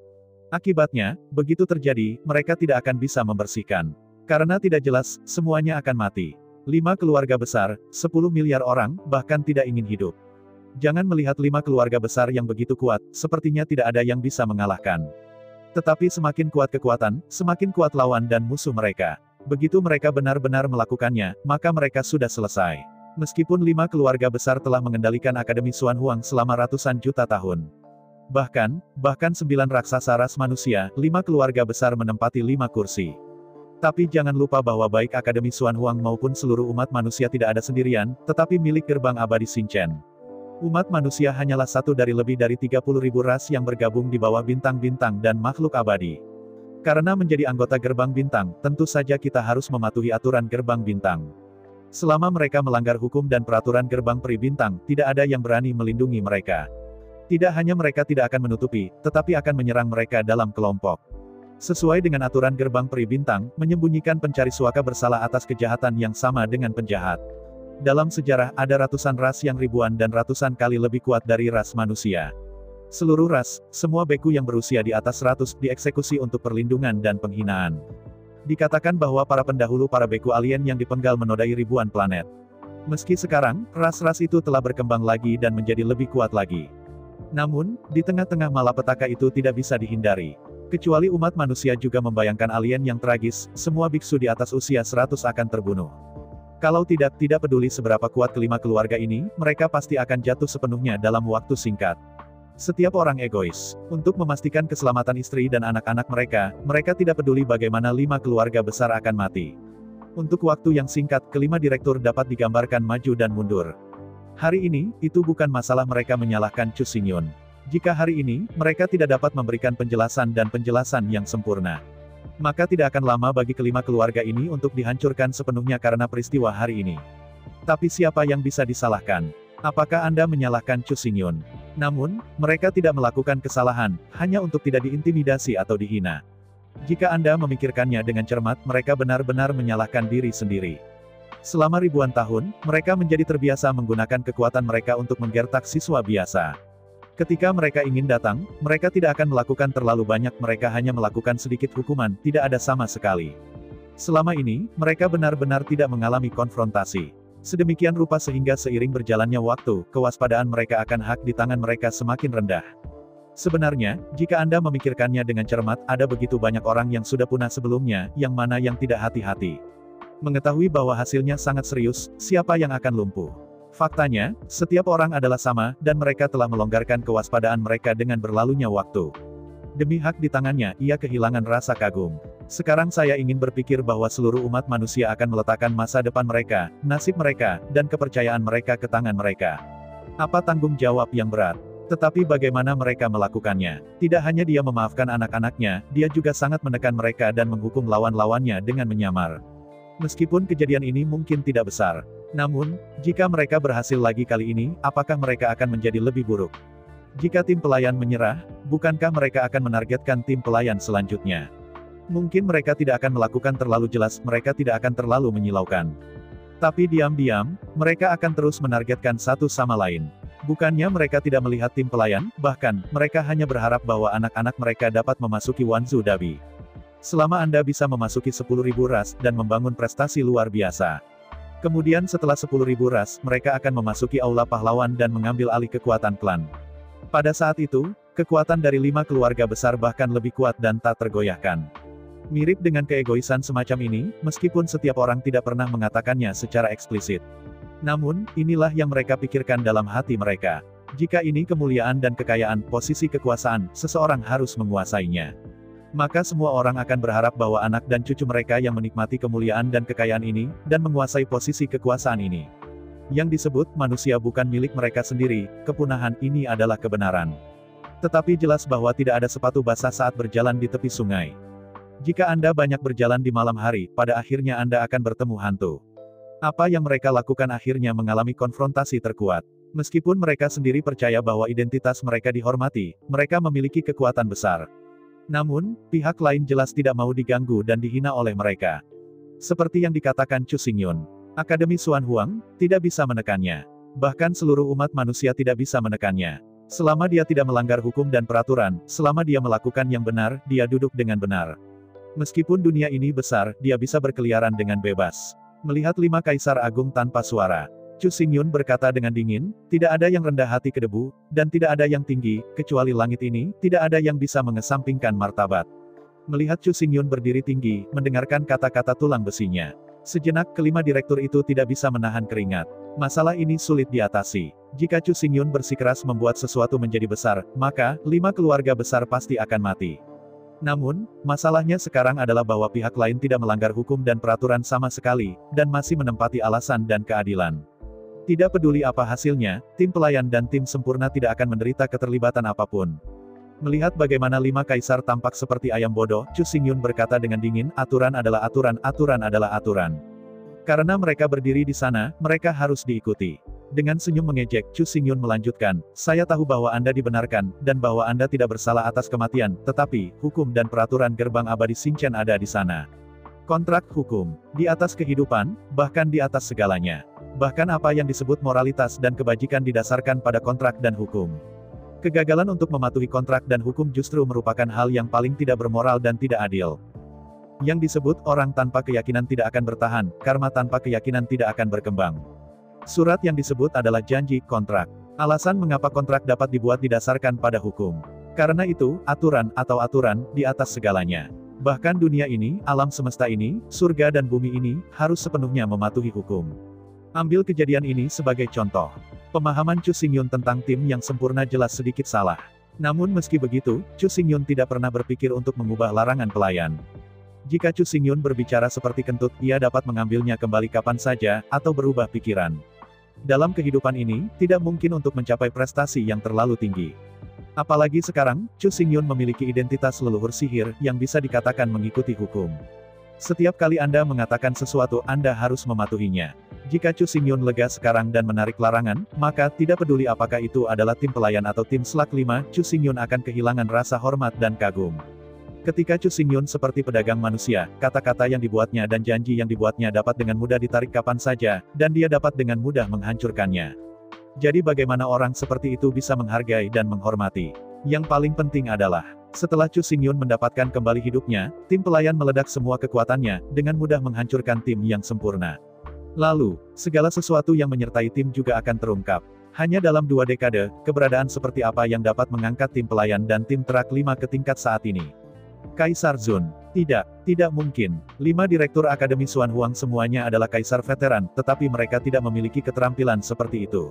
Akibatnya, begitu terjadi, mereka tidak akan bisa membersihkan. Karena tidak jelas, semuanya akan mati. 5 keluarga besar, 10 miliar orang, bahkan tidak ingin hidup. Jangan melihat 5 keluarga besar yang begitu kuat, sepertinya tidak ada yang bisa mengalahkan. Tetapi semakin kuat kekuatan, semakin kuat lawan dan musuh mereka. Begitu mereka benar-benar melakukannya, maka mereka sudah selesai. Meskipun 5 keluarga besar telah mengendalikan Akademi Xuan Huang selama ratusan juta tahun. Bahkan 9 raksasa ras manusia, 5 keluarga besar menempati 5 kursi. Tapi jangan lupa bahwa baik Akademi Xuan Huang maupun seluruh umat manusia tidak ada sendirian, tetapi milik gerbang abadi Xinchen. Umat manusia hanyalah satu dari lebih dari 30.000 ras yang bergabung di bawah bintang-bintang dan makhluk abadi. Karena menjadi anggota gerbang bintang, tentu saja kita harus mematuhi aturan gerbang bintang. Selama mereka melanggar hukum dan peraturan gerbang peri bintang, tidak ada yang berani melindungi mereka. Tidak hanya mereka tidak akan menutupi, tetapi akan menyerang mereka dalam kelompok. Sesuai dengan aturan gerbang peri bintang, menyembunyikan pencari suaka bersalah atas kejahatan yang sama dengan penjahat. Dalam sejarah ada ratusan ras yang ribuan dan ratusan kali lebih kuat dari ras manusia. Seluruh ras, semua beku yang berusia di atas 100 dieksekusi untuk perlindungan dan penghinaan. Dikatakan bahwa para pendahulu para beku alien yang dipenggal menodai ribuan planet. Meski sekarang, ras-ras itu telah berkembang lagi dan menjadi lebih kuat lagi. Namun, di tengah-tengah malapetaka itu tidak bisa dihindari. Kecuali umat manusia juga membayangkan alien yang tragis, semua biksu di atas usia 100 akan terbunuh. Kalau tidak peduli seberapa kuat kelima keluarga ini, mereka pasti akan jatuh sepenuhnya dalam waktu singkat. Setiap orang egois. Untuk memastikan keselamatan istri dan anak-anak mereka, mereka tidak peduli bagaimana 5 keluarga besar akan mati. Untuk waktu yang singkat, kelima direktur dapat digambarkan maju dan mundur. Hari ini, itu bukan masalah mereka menyalahkan Chu Xingyun. Jika hari ini, mereka tidak dapat memberikan penjelasan dan penjelasan yang sempurna, maka tidak akan lama bagi kelima keluarga ini untuk dihancurkan sepenuhnya karena peristiwa hari ini. Tapi siapa yang bisa disalahkan? Apakah Anda menyalahkan Chu Xingyun? Namun, mereka tidak melakukan kesalahan, hanya untuk tidak diintimidasi atau dihina. Jika Anda memikirkannya dengan cermat, mereka benar-benar menyalahkan diri sendiri. Selama ribuan tahun, mereka menjadi terbiasa menggunakan kekuatan mereka untuk menggertak siswa biasa. Ketika mereka ingin datang, mereka tidak akan melakukan terlalu banyak, mereka hanya melakukan sedikit hukuman, tidak ada sama sekali. Selama ini, mereka benar-benar tidak mengalami konfrontasi. Sedemikian rupa sehingga seiring berjalannya waktu, kewaspadaan mereka akan hak di tangan mereka semakin rendah. Sebenarnya, jika Anda memikirkannya dengan cermat, ada begitu banyak orang yang sudah punah sebelumnya, yang mana yang tidak hati-hati. Mengetahui bahwa hasilnya sangat serius, siapa yang akan lumpuh? Faktanya, setiap orang adalah sama, dan mereka telah melonggarkan kewaspadaan mereka dengan berlalunya waktu. Demi hak di tangannya, ia kehilangan rasa kagum. Sekarang saya ingin berpikir bahwa seluruh umat manusia akan meletakkan masa depan mereka, nasib mereka, dan kepercayaan mereka ke tangan mereka. Apa tanggung jawab yang berat? Tetapi bagaimana mereka melakukannya? Tidak hanya dia memaafkan anak-anaknya, dia juga sangat menekan mereka dan menghukum lawan-lawannya dengan menyamar. Meskipun kejadian ini mungkin tidak besar. Namun, jika mereka berhasil lagi kali ini, apakah mereka akan menjadi lebih buruk? Jika tim pelayan menyerah, bukankah mereka akan menargetkan tim pelayan selanjutnya? Mungkin mereka tidak akan melakukan terlalu jelas, mereka tidak akan terlalu menyilaukan. Tapi diam-diam, mereka akan terus menargetkan satu sama lain. Bukannya mereka tidak melihat tim pelayan, bahkan, mereka hanya berharap bahwa anak-anak mereka dapat memasuki Wanzhou Dabi. Selama Anda bisa memasuki 10.000 ras, dan membangun prestasi luar biasa. Kemudian setelah 10.000 ras, mereka akan memasuki Aula Pahlawan dan mengambil alih kekuatan klan. Pada saat itu, kekuatan dari 5 keluarga besar bahkan lebih kuat dan tak tergoyahkan. Mirip dengan keegoisan semacam ini, meskipun setiap orang tidak pernah mengatakannya secara eksplisit. Namun, inilah yang mereka pikirkan dalam hati mereka. Jika ini kemuliaan dan kekayaan, posisi kekuasaan, seseorang harus menguasainya. Maka semua orang akan berharap bahwa anak dan cucu mereka yang menikmati kemuliaan dan kekayaan ini, dan menguasai posisi kekuasaan ini. Yang disebut manusia bukan milik mereka sendiri, kepunahan ini adalah kebenaran. Tetapi jelas bahwa tidak ada sepatu basah saat berjalan di tepi sungai. Jika Anda banyak berjalan di malam hari, pada akhirnya Anda akan bertemu hantu. Apa yang mereka lakukan akhirnya mengalami konfrontasi terkuat. Meskipun mereka sendiri percaya bahwa identitas mereka dihormati, mereka memiliki kekuatan besar. Namun, pihak lain jelas tidak mau diganggu dan dihina oleh mereka. Seperti yang dikatakan Chu Xingyun, Akademi Xuan Huang tidak bisa menekannya. Bahkan seluruh umat manusia tidak bisa menekannya. Selama dia tidak melanggar hukum dan peraturan, selama dia melakukan yang benar, dia duduk dengan benar. Meskipun dunia ini besar, dia bisa berkeliaran dengan bebas. Melihat 5 kaisar agung tanpa suara, Chu Xingyun berkata dengan dingin, tidak ada yang rendah hati ke debu, dan tidak ada yang tinggi, kecuali langit ini, tidak ada yang bisa mengesampingkan martabat. Melihat Chu Xingyun berdiri tinggi, mendengarkan kata-kata tulang besinya. Sejenak, kelima direktur itu tidak bisa menahan keringat. Masalah ini sulit diatasi. Jika Chu Xingyun bersikeras membuat sesuatu menjadi besar, maka, 5 keluarga besar pasti akan mati. Namun, masalahnya sekarang adalah bahwa pihak lain tidak melanggar hukum dan peraturan sama sekali, dan masih menempati alasan dan keadilan. Tidak peduli apa hasilnya, tim pelayan dan tim sempurna tidak akan menderita keterlibatan apapun. Melihat bagaimana 5 kaisar tampak seperti ayam bodoh, Chu Xingyun berkata dengan dingin, aturan adalah aturan, aturan adalah aturan. Karena mereka berdiri di sana, mereka harus diikuti. Dengan senyum mengejek, Chu Xingyun melanjutkan, saya tahu bahwa Anda dibenarkan, dan bahwa Anda tidak bersalah atas kematian, tetapi, hukum dan peraturan gerbang abadi Xinchen ada di sana. Kontrak hukum, di atas kehidupan, bahkan di atas segalanya. Bahkan apa yang disebut moralitas dan kebajikan didasarkan pada kontrak dan hukum. Kegagalan untuk mematuhi kontrak dan hukum justru merupakan hal yang paling tidak bermoral dan tidak adil. Yang disebut orang tanpa keyakinan tidak akan bertahan, karma tanpa keyakinan tidak akan berkembang. Surat yang disebut adalah janji kontrak. Alasan mengapa kontrak dapat dibuat didasarkan pada hukum. Karena itu, aturan atau aturan di atas segalanya. Bahkan dunia ini, alam semesta ini, surga dan bumi ini, harus sepenuhnya mematuhi hukum. Ambil kejadian ini sebagai contoh. Pemahaman Chu Xingyun tentang tim yang sempurna jelas sedikit salah. Namun meski begitu, Chu Xingyun tidak pernah berpikir untuk mengubah larangan pelayan. Jika Chu Xingyun berbicara seperti kentut, ia dapat mengambilnya kembali kapan saja, atau berubah pikiran. Dalam kehidupan ini, tidak mungkin untuk mencapai prestasi yang terlalu tinggi. Apalagi sekarang, Chu Xingyun memiliki identitas leluhur sihir, yang bisa dikatakan mengikuti hukum. Setiap kali Anda mengatakan sesuatu, Anda harus mematuhinya. Jika Chu Xingyun lega sekarang dan menarik larangan, maka tidak peduli apakah itu adalah tim pelayan atau tim Slug 5, Chu Xingyun akan kehilangan rasa hormat dan kagum. Ketika Chu Xingyun seperti pedagang manusia, kata-kata yang dibuatnya dan janji yang dibuatnya dapat dengan mudah ditarik kapan saja, dan dia dapat dengan mudah menghancurkannya. Jadi bagaimana orang seperti itu bisa menghargai dan menghormati? Yang paling penting adalah, setelah Chu Xingyun mendapatkan kembali hidupnya, tim pelayan meledak semua kekuatannya, dengan mudah menghancurkan tim yang sempurna. Lalu, segala sesuatu yang menyertai tim juga akan terungkap. Hanya dalam 2 dekade, keberadaan seperti apa yang dapat mengangkat tim pelayan dan tim Terak 5 ke tingkat saat ini. Kaisar Zun. Tidak mungkin. 5 direktur Akademi Xuan Huang semuanya adalah kaisar veteran, tetapi mereka tidak memiliki keterampilan seperti itu.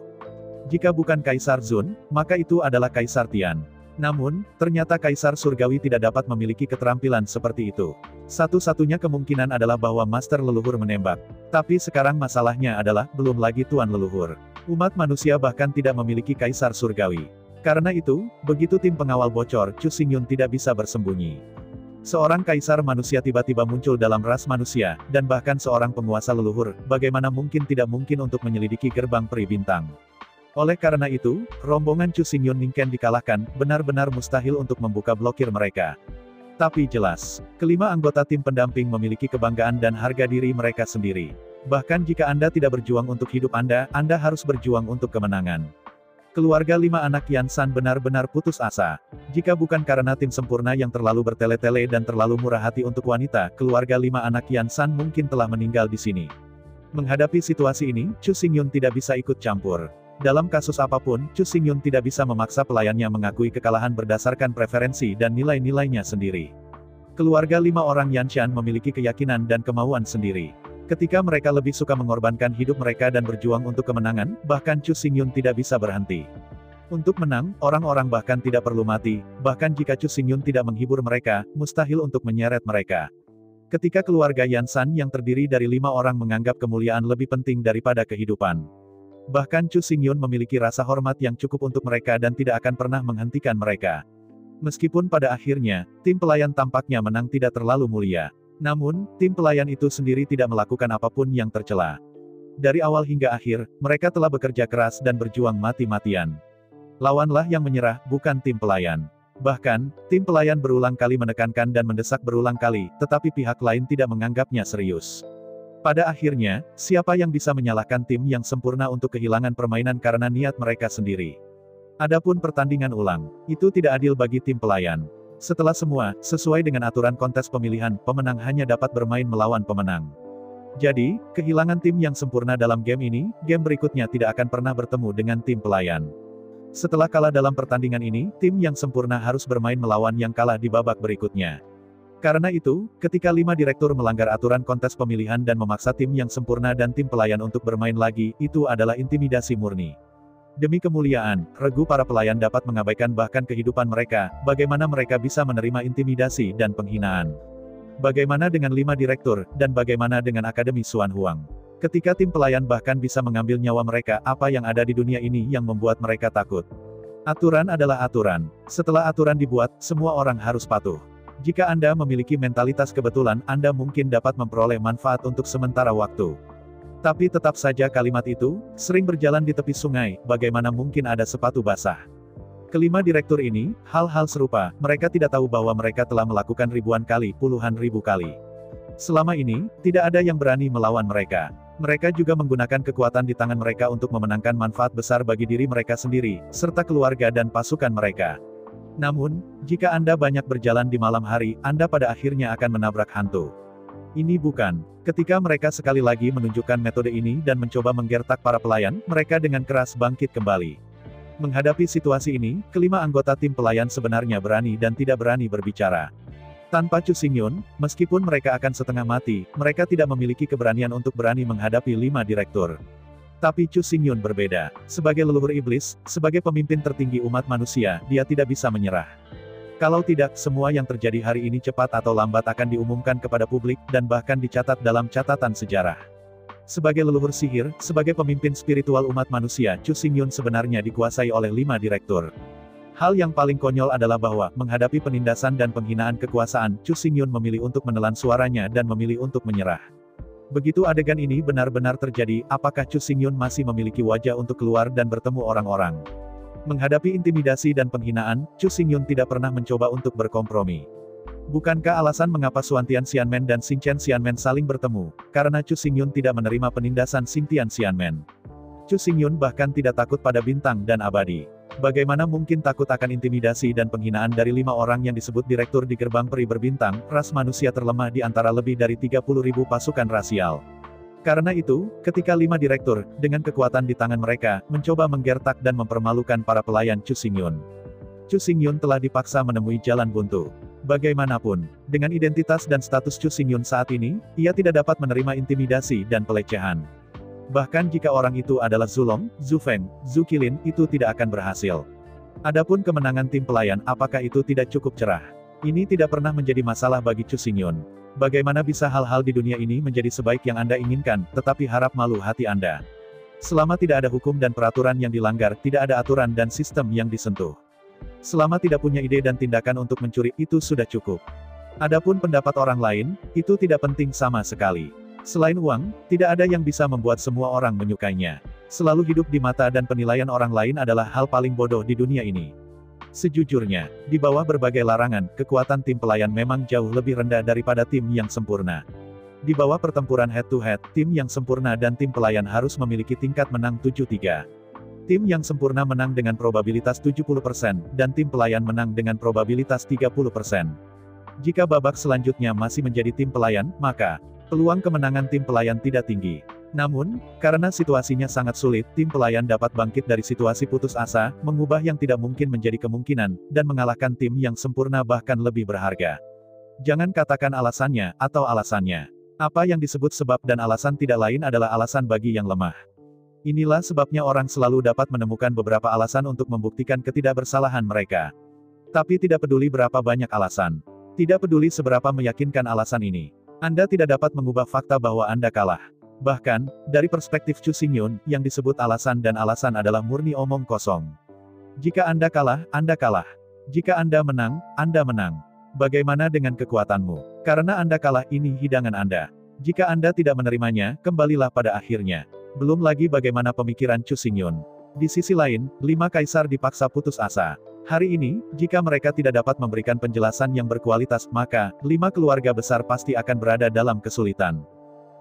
Jika bukan Kaisar Zun, maka itu adalah Kaisar Tian. Namun, ternyata Kaisar Surgawi tidak dapat memiliki keterampilan seperti itu. Satu-satunya kemungkinan adalah bahwa Master Leluhur menembak. Tapi sekarang masalahnya adalah, belum lagi Tuan Leluhur. Umat manusia bahkan tidak memiliki Kaisar Surgawi. Karena itu, begitu tim pengawal bocor, Chu Xingyun tidak bisa bersembunyi. Seorang kaisar manusia tiba-tiba muncul dalam ras manusia, dan bahkan seorang penguasa leluhur, bagaimana mungkin tidak mungkin untuk menyelidiki gerbang peri bintang. Oleh karena itu, rombongan Chu Xingyun Ningken dikalahkan, benar-benar mustahil untuk membuka blokir mereka. Tapi jelas, kelima anggota tim pendamping memiliki kebanggaan dan harga diri mereka sendiri. Bahkan jika Anda tidak berjuang untuk hidup Anda harus berjuang untuk kemenangan. Keluarga 5 anak Yan San benar-benar putus asa. Jika bukan karena tim sempurna yang terlalu bertele-tele dan terlalu murah hati untuk wanita, keluarga 5 anak Yan San mungkin telah meninggal di sini. Menghadapi situasi ini, Chu Xingyun tidak bisa ikut campur. Dalam kasus apapun, Chu Xingyun tidak bisa memaksa pelayannya mengakui kekalahan berdasarkan preferensi dan nilai-nilainya sendiri. Keluarga 5 orang Yanshan memiliki keyakinan dan kemauan sendiri. Ketika mereka lebih suka mengorbankan hidup mereka dan berjuang untuk kemenangan, bahkan Chu Xingyun tidak bisa berhenti. Untuk menang, orang-orang bahkan tidak perlu mati, bahkan jika Chu Xingyun tidak menghibur mereka, mustahil untuk menyeret mereka. Ketika keluarga Yansan yang terdiri dari 5 orang menganggap kemuliaan lebih penting daripada kehidupan. Bahkan Chu Xingyun memiliki rasa hormat yang cukup untuk mereka dan tidak akan pernah menghentikan mereka. Meskipun pada akhirnya, tim pelayan tampaknya menang tidak terlalu mulia. Namun, tim pelayan itu sendiri tidak melakukan apapun yang tercela. Dari awal hingga akhir, mereka telah bekerja keras dan berjuang mati-matian. Lawanlah yang menyerah, bukan tim pelayan. Bahkan, tim pelayan berulang kali menekankan dan mendesak berulang kali, tetapi pihak lain tidak menganggapnya serius. Pada akhirnya, siapa yang bisa menyalahkan tim yang sempurna untuk kehilangan permainan karena niat mereka sendiri? Adapun pertandingan ulang, itu tidak adil bagi tim pelayan. Setelah semua, sesuai dengan aturan kontes pemilihan, pemenang hanya dapat bermain melawan pemenang. Jadi, kehilangan tim yang sempurna dalam game ini, game berikutnya tidak akan pernah bertemu dengan tim pelayan. Setelah kalah dalam pertandingan ini, tim yang sempurna harus bermain melawan yang kalah di babak berikutnya. Karena itu, ketika 5 direktur melanggar aturan kontes pemilihan dan memaksa tim yang sempurna dan tim pelayan untuk bermain lagi, itu adalah intimidasi murni. Demi kemuliaan, regu para pelayan dapat mengabaikan bahkan kehidupan mereka, bagaimana mereka bisa menerima intimidasi dan penghinaan. Bagaimana dengan 5 direktur, dan bagaimana dengan Akademi Xuan Huang? Ketika tim pelayan bahkan bisa mengambil nyawa mereka, apa yang ada di dunia ini yang membuat mereka takut? Aturan adalah aturan. Setelah aturan dibuat, semua orang harus patuh. Jika Anda memiliki mentalitas kebetulan, Anda mungkin dapat memperoleh manfaat untuk sementara waktu. Tapi tetap saja kalimat itu, sering berjalan di tepi sungai, bagaimana mungkin ada sepatu basah. Kelima direktur ini, hal-hal serupa, mereka tidak tahu bahwa mereka telah melakukan ribuan kali, puluhan ribu kali. Selama ini, tidak ada yang berani melawan mereka. Mereka juga menggunakan kekuatan di tangan mereka untuk memenangkan manfaat besar bagi diri mereka sendiri, serta keluarga dan pasukan mereka. Namun, jika Anda banyak berjalan di malam hari, Anda pada akhirnya akan menabrak hantu. Ini bukan. Ketika mereka sekali lagi menunjukkan metode ini dan mencoba menggertak para pelayan, mereka dengan keras bangkit kembali. Menghadapi situasi ini, kelima anggota tim pelayan sebenarnya berani dan tidak berani berbicara. Tanpa Chu Xingyun, meskipun mereka akan setengah mati, mereka tidak memiliki keberanian untuk berani menghadapi 5 direktur. Tapi Chu Xingyun berbeda. Sebagai leluhur iblis, sebagai pemimpin tertinggi umat manusia, dia tidak bisa menyerah. Kalau tidak, semua yang terjadi hari ini cepat atau lambat akan diumumkan kepada publik, dan bahkan dicatat dalam catatan sejarah. Sebagai leluhur sihir, sebagai pemimpin spiritual umat manusia, Chu Xingyun sebenarnya dikuasai oleh 5 direktur. Hal yang paling konyol adalah bahwa, menghadapi penindasan dan penghinaan kekuasaan, Chu Xingyun memilih untuk menelan suaranya dan memilih untuk menyerah. Begitu adegan ini benar-benar terjadi, apakah Chu Xingyun masih memiliki wajah untuk keluar dan bertemu orang-orang? Menghadapi intimidasi dan penghinaan, Chu Xingyun tidak pernah mencoba untuk berkompromi. Bukankah alasan mengapa Xuantian Xianmen dan Xingchen Xianmen saling bertemu? Karena Chu Xingyun tidak menerima penindasan Xingtian Xianmen. Chu Xingyun bahkan tidak takut pada bintang dan abadi. Bagaimana mungkin takut akan intimidasi dan penghinaan dari 5 orang yang disebut direktur di gerbang peri berbintang, ras manusia terlemah di antara lebih dari 30.000 pasukan rasial. Karena itu, ketika 5 direktur, dengan kekuatan di tangan mereka, mencoba menggertak dan mempermalukan para pelayan Chu Xingyun. Chu Xingyun telah dipaksa menemui jalan buntu. Bagaimanapun, dengan identitas dan status Chu Xingyun saat ini, ia tidak dapat menerima intimidasi dan pelecehan. Bahkan jika orang itu adalah Zulong, Zhu Feng, Zhu Qilin, itu tidak akan berhasil. Adapun kemenangan tim pelayan, apakah itu tidak cukup cerah? Ini tidak pernah menjadi masalah bagi Chu Xingyun. Bagaimana bisa hal-hal di dunia ini menjadi sebaik yang Anda inginkan, tetapi harap malu hati Anda? Selama tidak ada hukum dan peraturan yang dilanggar, tidak ada aturan dan sistem yang disentuh. Selama tidak punya ide dan tindakan untuk mencuri, itu sudah cukup. Adapun pendapat orang lain, itu tidak penting sama sekali. Selain uang, tidak ada yang bisa membuat semua orang menyukainya. Selalu hidup di mata dan penilaian orang lain adalah hal paling bodoh di dunia ini. Sejujurnya, di bawah berbagai larangan, kekuatan tim pelayan memang jauh lebih rendah daripada tim yang sempurna. Di bawah pertempuran head-to-head, tim yang sempurna dan tim pelayan harus memiliki tingkat menang 7-3. Tim yang sempurna menang dengan probabilitas 70%, dan tim pelayan menang dengan probabilitas 30%. Jika babak selanjutnya masih menjadi tim pelayan, maka peluang kemenangan tim pelayan tidak tinggi. Namun, karena situasinya sangat sulit, tim pelayan dapat bangkit dari situasi putus asa, mengubah yang tidak mungkin menjadi kemungkinan, dan mengalahkan tim yang sempurna bahkan lebih berharga. Jangan katakan alasannya, atau alasannya. Apa yang disebut sebab dan alasan tidak lain adalah alasan bagi yang lemah. Inilah sebabnya orang selalu dapat menemukan beberapa alasan untuk membuktikan ketidakbersalahan mereka. Tapi tidak peduli berapa banyak alasan. Tidak peduli seberapa meyakinkan alasan ini. Anda tidak dapat mengubah fakta bahwa Anda kalah. Bahkan, dari perspektif Chu Xingyun, yang disebut alasan dan alasan adalah murni omong kosong. Jika Anda kalah, Anda kalah. Jika Anda menang, Anda menang. Bagaimana dengan kekuatanmu? Karena Anda kalah, ini hidangan Anda. Jika Anda tidak menerimanya, kembalilah pada akhirnya. Belum lagi bagaimana pemikiran Chu Xingyun. Di sisi lain, 5 kaisar dipaksa putus asa. Hari ini, jika mereka tidak dapat memberikan penjelasan yang berkualitas, maka 5 keluarga besar pasti akan berada dalam kesulitan.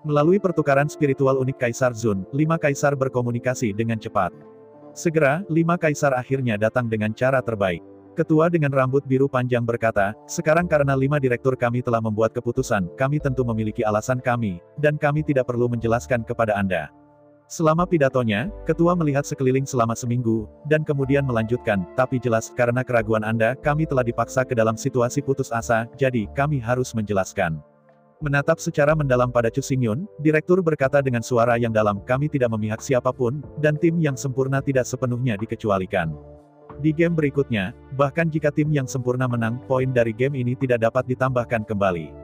Melalui pertukaran spiritual unik Kaisar Zun, 5 kaisar berkomunikasi dengan cepat. Segera, 5 kaisar akhirnya datang dengan cara terbaik. Ketua dengan rambut biru panjang berkata, sekarang karena 5 direktur kami telah membuat keputusan, kami tentu memiliki alasan kami, dan kami tidak perlu menjelaskan kepada Anda. Selama pidatonya, ketua melihat sekeliling selama seminggu, dan kemudian melanjutkan, tapi jelas, karena keraguan Anda, kami telah dipaksa ke dalam situasi putus asa, jadi, kami harus menjelaskan. Menatap secara mendalam pada Chu Xingyun, direktur berkata dengan suara yang dalam, kami tidak memihak siapapun, dan tim yang sempurna tidak sepenuhnya dikecualikan. Di game berikutnya, bahkan jika tim yang sempurna menang, poin dari game ini tidak dapat ditambahkan kembali.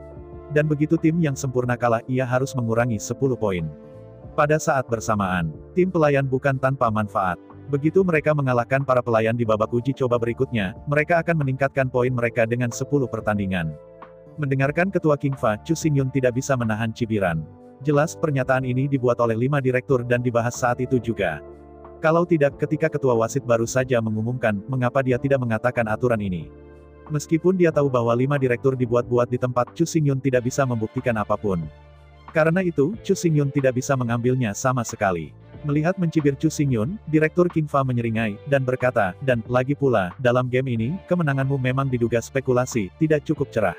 Dan begitu tim yang sempurna kalah, ia harus mengurangi 10 poin. Pada saat bersamaan, tim pelayan bukan tanpa manfaat. Begitu mereka mengalahkan para pelayan di babak uji coba berikutnya, mereka akan meningkatkan poin mereka dengan 10 pertandingan. Mendengarkan ketua King Fa, Chu Xingyun tidak bisa menahan cibiran. Jelas pernyataan ini dibuat oleh 5 direktur dan dibahas saat itu juga. Kalau tidak, ketika ketua wasit baru saja mengumumkan, mengapa dia tidak mengatakan aturan ini? Meskipun dia tahu bahwa 5 direktur dibuat-buat di tempat, Chu Xingyun tidak bisa membuktikan apapun. Karena itu, Chu Xingyun tidak bisa mengambilnya sama sekali. Melihat mencibir Chu Xingyun, Direktur King Fa menyeringai, dan berkata, dan, lagi pula, dalam game ini, kemenanganmu memang diduga spekulasi, tidak cukup cerah.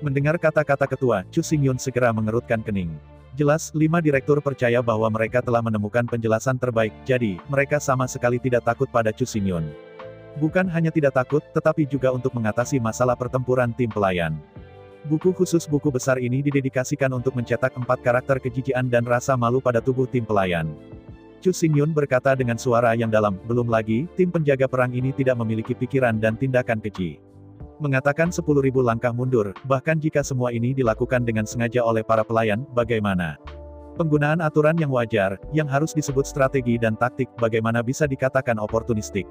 Mendengar kata-kata ketua, Chu Xingyun segera mengerutkan kening. Jelas, 5 direktur percaya bahwa mereka telah menemukan penjelasan terbaik, jadi, mereka sama sekali tidak takut pada Chu Xingyun. Bukan hanya tidak takut, tetapi juga untuk mengatasi masalah pertempuran tim pelayan. Buku khusus buku besar ini didedikasikan untuk mencetak 4 karakter kejijian dan rasa malu pada tubuh tim pelayan. Chu Xingyun berkata dengan suara yang dalam, belum lagi, tim penjaga perang ini tidak memiliki pikiran dan tindakan keji. Mengatakan 10.000 langkah mundur, bahkan jika semua ini dilakukan dengan sengaja oleh para pelayan, bagaimana? Penggunaan aturan yang wajar, yang harus disebut strategi dan taktik, bagaimana bisa dikatakan oportunistik?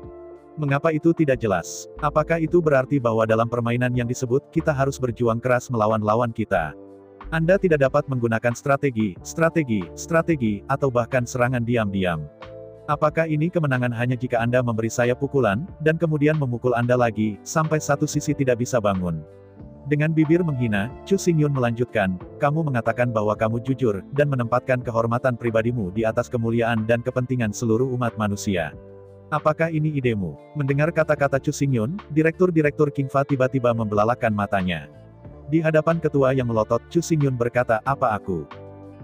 Mengapa itu tidak jelas? Apakah itu berarti bahwa dalam permainan yang disebut, kita harus berjuang keras melawan lawan kita? Anda tidak dapat menggunakan strategi, atau bahkan serangan diam-diam. Apakah ini kemenangan hanya jika Anda memberi saya pukulan, dan kemudian memukul Anda lagi, sampai satu sisi tidak bisa bangun? Dengan bibir menghina, Chu Xingyun melanjutkan, kamu mengatakan bahwa kamu jujur, dan menempatkan kehormatan pribadimu di atas kemuliaan dan kepentingan seluruh umat manusia. Apakah ini idemu? Mendengar kata-kata Chu Xingyun, Direktur King Fa tiba-tiba membelalakan matanya. Di hadapan ketua yang melotot, Chu Xingyun berkata, apa aku?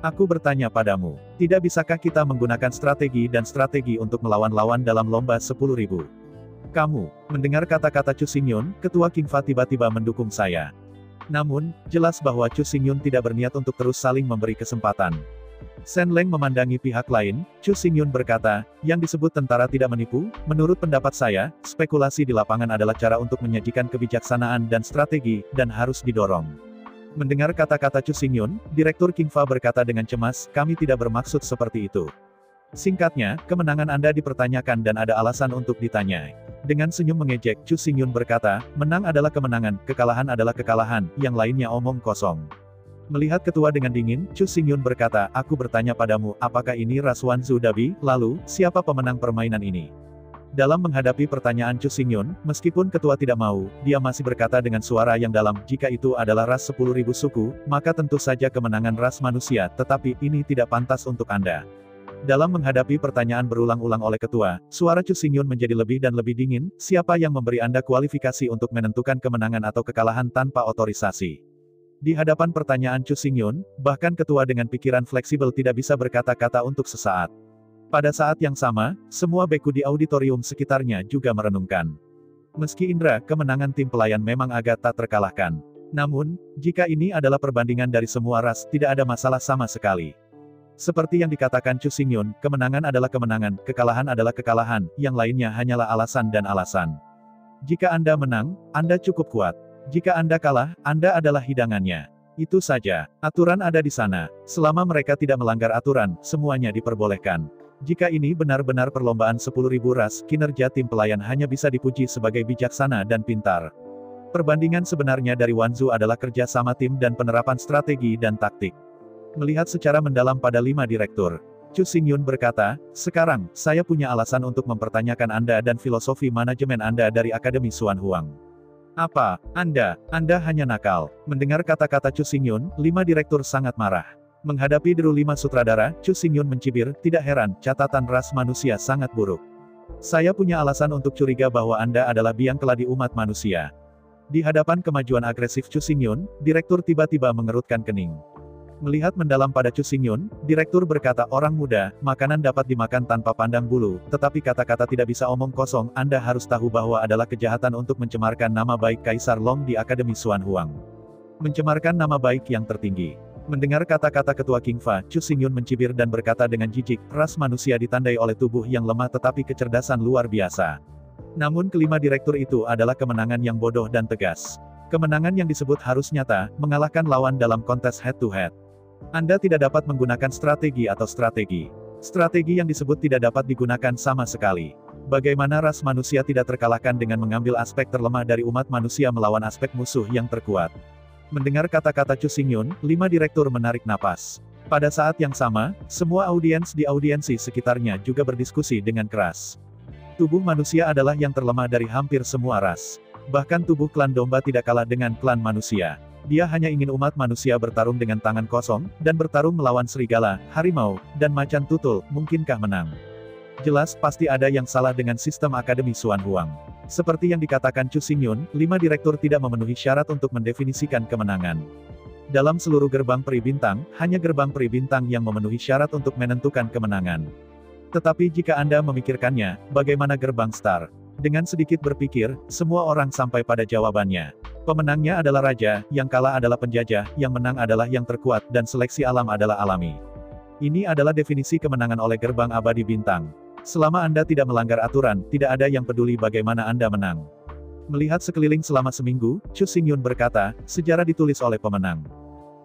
Aku bertanya padamu, tidak bisakah kita menggunakan strategi untuk melawan lawan dalam lomba 10.000? Kamu, mendengar kata-kata Chu Xingyun, ketua King Fa tiba-tiba mendukung saya. Namun, jelas bahwa Chu Xingyun tidak berniat untuk terus saling memberi kesempatan. Shen Leng memandangi pihak lain, Chu Xingyun berkata, yang disebut tentara tidak menipu, menurut pendapat saya, spekulasi di lapangan adalah cara untuk menyajikan kebijaksanaan dan strategi, dan harus didorong. Mendengar kata-kata Chu Xingyun, Direktur King Fa berkata dengan cemas, kami tidak bermaksud seperti itu. Singkatnya, kemenangan Anda dipertanyakan dan ada alasan untuk ditanya. Dengan senyum mengejek, Chu Xingyun berkata, menang adalah kemenangan, kekalahan adalah kekalahan, yang lainnya omong kosong. Melihat ketua dengan dingin, Chu Xingyun berkata, aku bertanya padamu, apakah ini ras Wanzu Dabi, lalu, siapa pemenang permainan ini? Dalam menghadapi pertanyaan Chu Xingyun, meskipun ketua tidak mau, dia masih berkata dengan suara yang dalam, jika itu adalah ras 10.000 suku, maka tentu saja kemenangan ras manusia, tetapi, ini tidak pantas untuk Anda. Dalam menghadapi pertanyaan berulang-ulang oleh ketua, suara Chu Xingyun menjadi lebih dan lebih dingin, siapa yang memberi Anda kualifikasi untuk menentukan kemenangan atau kekalahan tanpa otorisasi? Di hadapan pertanyaan Chu Xingyun, bahkan ketua dengan pikiran fleksibel tidak bisa berkata-kata untuk sesaat. Pada saat yang sama, semua beku di auditorium sekitarnya juga merenungkan. Meski indera, kemenangan tim pelayan memang agak tak terkalahkan. Namun, jika ini adalah perbandingan dari semua ras, tidak ada masalah sama sekali. Seperti yang dikatakan Chu Xingyun, kemenangan adalah kemenangan, kekalahan adalah kekalahan, yang lainnya hanyalah alasan dan alasan. Jika Anda menang, Anda cukup kuat. Jika Anda kalah, Anda adalah hidangannya. Itu saja. Aturan ada di sana. Selama mereka tidak melanggar aturan, semuanya diperbolehkan. Jika ini benar-benar perlombaan 10.000 ras, kinerja tim pelayan hanya bisa dipuji sebagai bijaksana dan pintar. Perbandingan sebenarnya dari Wanzu adalah kerja sama tim dan penerapan strategi dan taktik. Melihat secara mendalam pada 5 direktur, Chu Xingyun berkata, sekarang, saya punya alasan untuk mempertanyakan Anda dan filosofi manajemen Anda dari Akademi Xuan Huang. Apa? Anda hanya nakal. Mendengar kata-kata Chu Xingyun, 5 direktur sangat marah. Menghadapi deru 5 sutradara, Chu Xingyun mencibir, tidak heran, catatan ras manusia sangat buruk. Saya punya alasan untuk curiga bahwa Anda adalah biang keladi umat manusia. Di hadapan kemajuan agresif Chu Xingyun, direktur tiba-tiba mengerutkan kening. Melihat mendalam pada Chu Xingyun, direktur berkata, orang muda, makanan dapat dimakan tanpa pandang bulu, tetapi kata-kata tidak bisa omong kosong, Anda harus tahu bahwa adalah kejahatan untuk mencemarkan nama baik Kaisar Long di Akademi Xuan Huang. Mencemarkan nama baik yang tertinggi. Mendengar kata-kata ketua King Fa, Chu Xingyun mencibir dan berkata dengan jijik, ras manusia ditandai oleh tubuh yang lemah tetapi kecerdasan luar biasa. Namun kelima direktur itu adalah kemenangan yang bodoh dan tegas. Kemenangan yang disebut harus nyata, mengalahkan lawan dalam kontes head-to-head. Anda tidak dapat menggunakan strategi atau strategi. Strategi yang disebut tidak dapat digunakan sama sekali. Bagaimana ras manusia tidak terkalahkan dengan mengambil aspek terlemah dari umat manusia melawan aspek musuh yang terkuat? Mendengar kata-kata Chu Xingyun, 5 direktur menarik napas. Pada saat yang sama, semua audiens di audiensi sekitarnya juga berdiskusi dengan keras. Tubuh manusia adalah yang terlemah dari hampir semua ras. Bahkan tubuh klan domba tidak kalah dengan klan manusia. Dia hanya ingin umat manusia bertarung dengan tangan kosong, dan bertarung melawan serigala, harimau, dan macan tutul, mungkinkah menang? Jelas pasti ada yang salah dengan sistem Akademi Xuan Huang. Seperti yang dikatakan Chu Xingyun, 5 direktur tidak memenuhi syarat untuk mendefinisikan kemenangan. Dalam seluruh gerbang peri bintang, hanya gerbang peri bintang yang memenuhi syarat untuk menentukan kemenangan. Tetapi jika Anda memikirkannya, bagaimana gerbang star? Dengan sedikit berpikir, semua orang sampai pada jawabannya. Pemenangnya adalah raja, yang kalah adalah penjajah, yang menang adalah yang terkuat, dan seleksi alam adalah alami. Ini adalah definisi kemenangan oleh gerbang abadi bintang. Selama Anda tidak melanggar aturan, tidak ada yang peduli bagaimana Anda menang. Melihat sekeliling selama seminggu, Chu Xingyun berkata, sejarah ditulis oleh pemenang.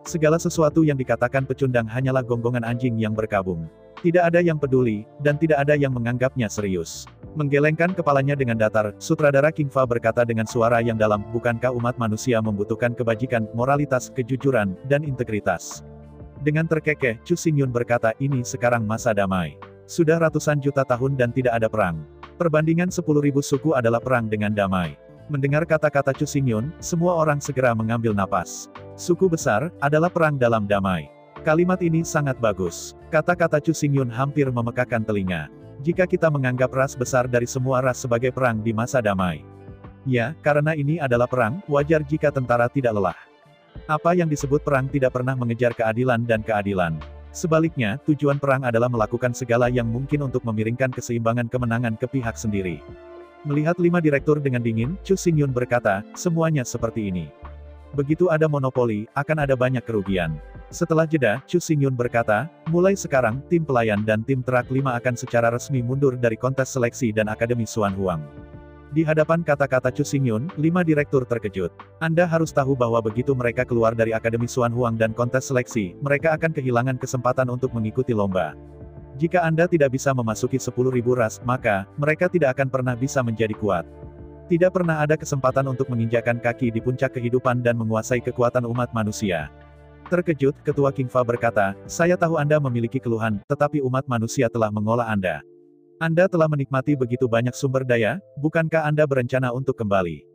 Segala sesuatu yang dikatakan pecundang hanyalah gonggongan anjing yang berkabung. Tidak ada yang peduli, dan tidak ada yang menganggapnya serius. Menggelengkan kepalanya dengan datar, sutradara King Fa berkata dengan suara yang dalam, bukankah umat manusia membutuhkan kebajikan, moralitas, kejujuran, dan integritas? Dengan terkekeh, Chu Xingyun berkata, ini sekarang masa damai. Sudah ratusan juta tahun dan tidak ada perang. Perbandingan 10.000 suku adalah perang dengan damai. Mendengar kata-kata Chu Xingyun, semua orang segera mengambil napas. Suku besar, adalah perang dalam damai. Kalimat ini sangat bagus. Kata-kata Chu Xingyun hampir memekakan telinga. Jika kita menganggap ras besar dari semua ras sebagai perang di masa damai. Ya, karena ini adalah perang, wajar jika tentara tidak lelah. Apa yang disebut perang tidak pernah mengejar keadilan dan keadilan. Sebaliknya, tujuan perang adalah melakukan segala yang mungkin untuk memiringkan keseimbangan kemenangan ke pihak sendiri. Melihat 5 direktur dengan dingin, Chu Xingyun berkata, semuanya seperti ini. Begitu ada monopoli, akan ada banyak kerugian. Setelah jeda, Chu Xingyun berkata, mulai sekarang, tim pelayan dan tim terak 5 akan secara resmi mundur dari kontes seleksi dan Akademi Xuan Huang. Di hadapan kata-kata Chu Xingyun, 5 direktur terkejut. Anda harus tahu bahwa begitu mereka keluar dari Akademi Xuan Huang dan kontes seleksi, mereka akan kehilangan kesempatan untuk mengikuti lomba. Jika Anda tidak bisa memasuki 10.000 ras, maka, mereka tidak akan pernah bisa menjadi kuat. Tidak pernah ada kesempatan untuk menginjakan kaki di puncak kehidupan dan menguasai kekuatan umat manusia. Terkejut, Ketua King Fa berkata, saya tahu Anda memiliki keluhan, tetapi umat manusia telah mengolah Anda. Anda telah menikmati begitu banyak sumber daya, bukankah Anda berencana untuk kembali?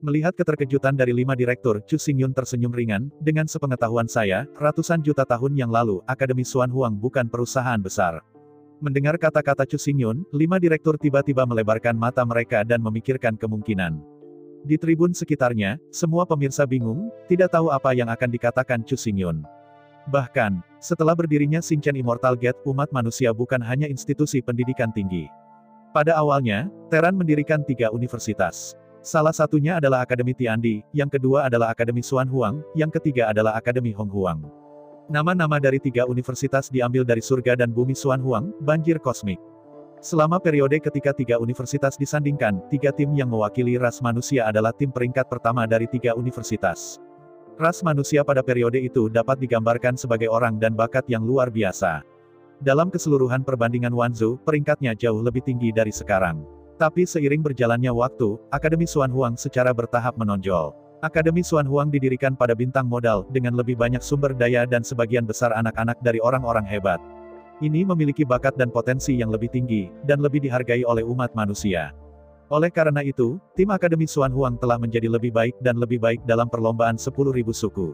Melihat keterkejutan dari 5 direktur, Chu Xingyun tersenyum ringan, dengan sepengetahuan saya, ratusan juta tahun yang lalu, Akademi Xuan Huang bukan perusahaan besar. Mendengar kata-kata Chu Xingyun, 5 direktur tiba-tiba melebarkan mata mereka dan memikirkan kemungkinan. Di tribun sekitarnya, semua pemirsa bingung, tidak tahu apa yang akan dikatakan Chu Xingyun. Bahkan, setelah berdirinya Xinchen Immortal Gate, umat manusia bukan hanya institusi pendidikan tinggi. Pada awalnya, Teran mendirikan 3 universitas. Salah satunya adalah Akademi Tiandi, yang kedua adalah Akademi Xuan Huang, yang ketiga adalah Akademi Hong Huang. Nama-nama dari 3 universitas diambil dari surga dan bumi Xuan Huang, banjir kosmik. Selama periode ketika 3 universitas disandingkan, 3 tim yang mewakili ras manusia adalah tim peringkat pertama dari 3 universitas. Ras manusia pada periode itu dapat digambarkan sebagai orang dan bakat yang luar biasa. Dalam keseluruhan perbandingan Wanzhou, peringkatnya jauh lebih tinggi dari sekarang. Tapi seiring berjalannya waktu, Akademi Xuan Huang secara bertahap menonjol. Akademi Xuan Huang didirikan pada bintang modal, dengan lebih banyak sumber daya dan sebagian besar anak-anak dari orang-orang hebat. Ini memiliki bakat dan potensi yang lebih tinggi, dan lebih dihargai oleh umat manusia. Oleh karena itu, tim Akademi Xuan Huang telah menjadi lebih baik dan lebih baik dalam perlombaan 10.000 suku.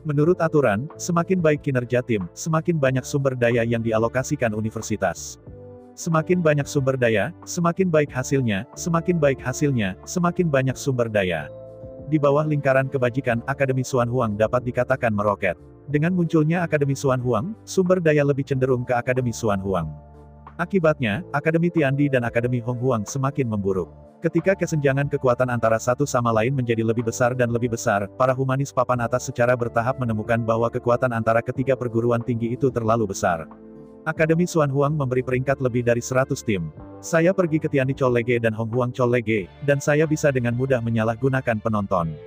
Menurut aturan, semakin baik kinerja tim, semakin banyak sumber daya yang dialokasikan universitas. Semakin banyak sumber daya, semakin baik hasilnya, semakin baik hasilnya, semakin banyak sumber daya. Di bawah lingkaran kebajikan, Akademi Xuan Huang dapat dikatakan meroket. Dengan munculnya Akademi Xuan Huang, sumber daya lebih cenderung ke Akademi Xuan Huang. Akibatnya, Akademi Tiandi dan Akademi Hong Huang semakin memburuk. Ketika kesenjangan kekuatan antara satu sama lain menjadi lebih besar dan lebih besar, para humanis papan atas secara bertahap menemukan bahwa kekuatan antara ketiga perguruan tinggi itu terlalu besar. Akademi Xuan Huang memberi peringkat lebih dari 100 tim. Saya pergi ke Tiandi Chollege dan Hong Huang Chollege, dan saya bisa dengan mudah menyalahgunakan penonton.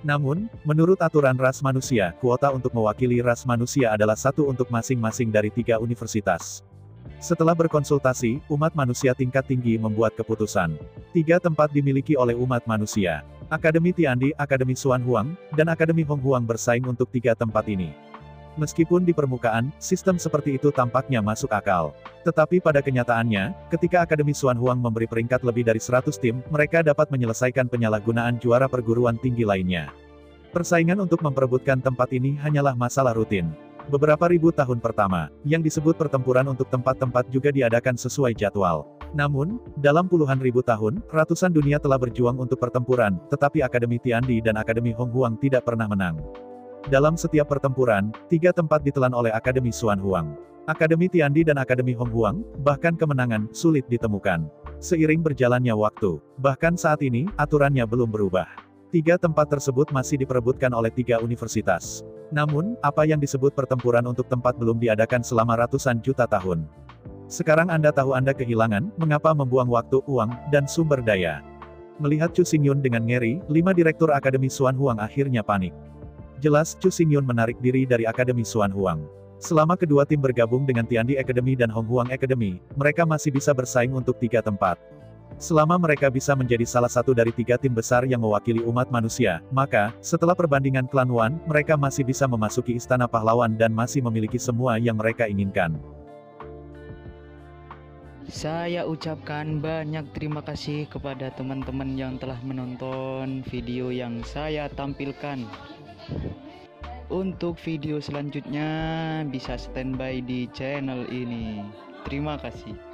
Namun, menurut aturan ras manusia, kuota untuk mewakili ras manusia adalah 1 untuk masing-masing dari 3 universitas. Setelah berkonsultasi, umat manusia tingkat tinggi membuat keputusan. 3 tempat dimiliki oleh umat manusia. Akademi Tiandi, Akademi Xuan Huang, dan Akademi Hong Huang bersaing untuk 3 tempat ini. Meskipun di permukaan, sistem seperti itu tampaknya masuk akal. Tetapi pada kenyataannya, ketika Akademi Xuan Huang memberi peringkat lebih dari 100 tim, mereka dapat menyelesaikan penyalahgunaan juara perguruan tinggi lainnya. Persaingan untuk memperebutkan tempat ini hanyalah masalah rutin. Beberapa ribu tahun pertama, yang disebut pertempuran untuk tempat-tempat juga diadakan sesuai jadwal. Namun, dalam puluhan ribu tahun, ratusan dunia telah berjuang untuk pertempuran, tetapi Akademi Tiandi dan Akademi Honghuang tidak pernah menang. Dalam setiap pertempuran, 3 tempat ditelan oleh Akademi Xuanhuang. Akademi Tiandi dan Akademi Honghuang, bahkan kemenangan, sulit ditemukan. Seiring berjalannya waktu, bahkan saat ini, aturannya belum berubah. 3 tempat tersebut masih diperebutkan oleh 3 universitas. Namun, apa yang disebut pertempuran untuk tempat belum diadakan selama ratusan juta tahun. Sekarang Anda tahu Anda kehilangan, mengapa membuang waktu, uang, dan sumber daya. Melihat Chu Xingyun dengan ngeri, 5 direktur Akademi Xuanhuang akhirnya panik. Jelas, Chu Xingyun menarik diri dari Akademi Xuanhuang. Selama kedua tim bergabung dengan Tiandi Academy dan Honghuang Academy, mereka masih bisa bersaing untuk 3 tempat. Selama mereka bisa menjadi salah satu dari 3 tim besar yang mewakili umat manusia, maka, setelah perbandingan Klan Wan, mereka masih bisa memasuki Istana Pahlawan dan masih memiliki semua yang mereka inginkan. Saya ucapkan banyak terima kasih kepada teman-teman yang telah menonton video yang saya tampilkan. Untuk video selanjutnya bisa standby di channel ini. Terima kasih.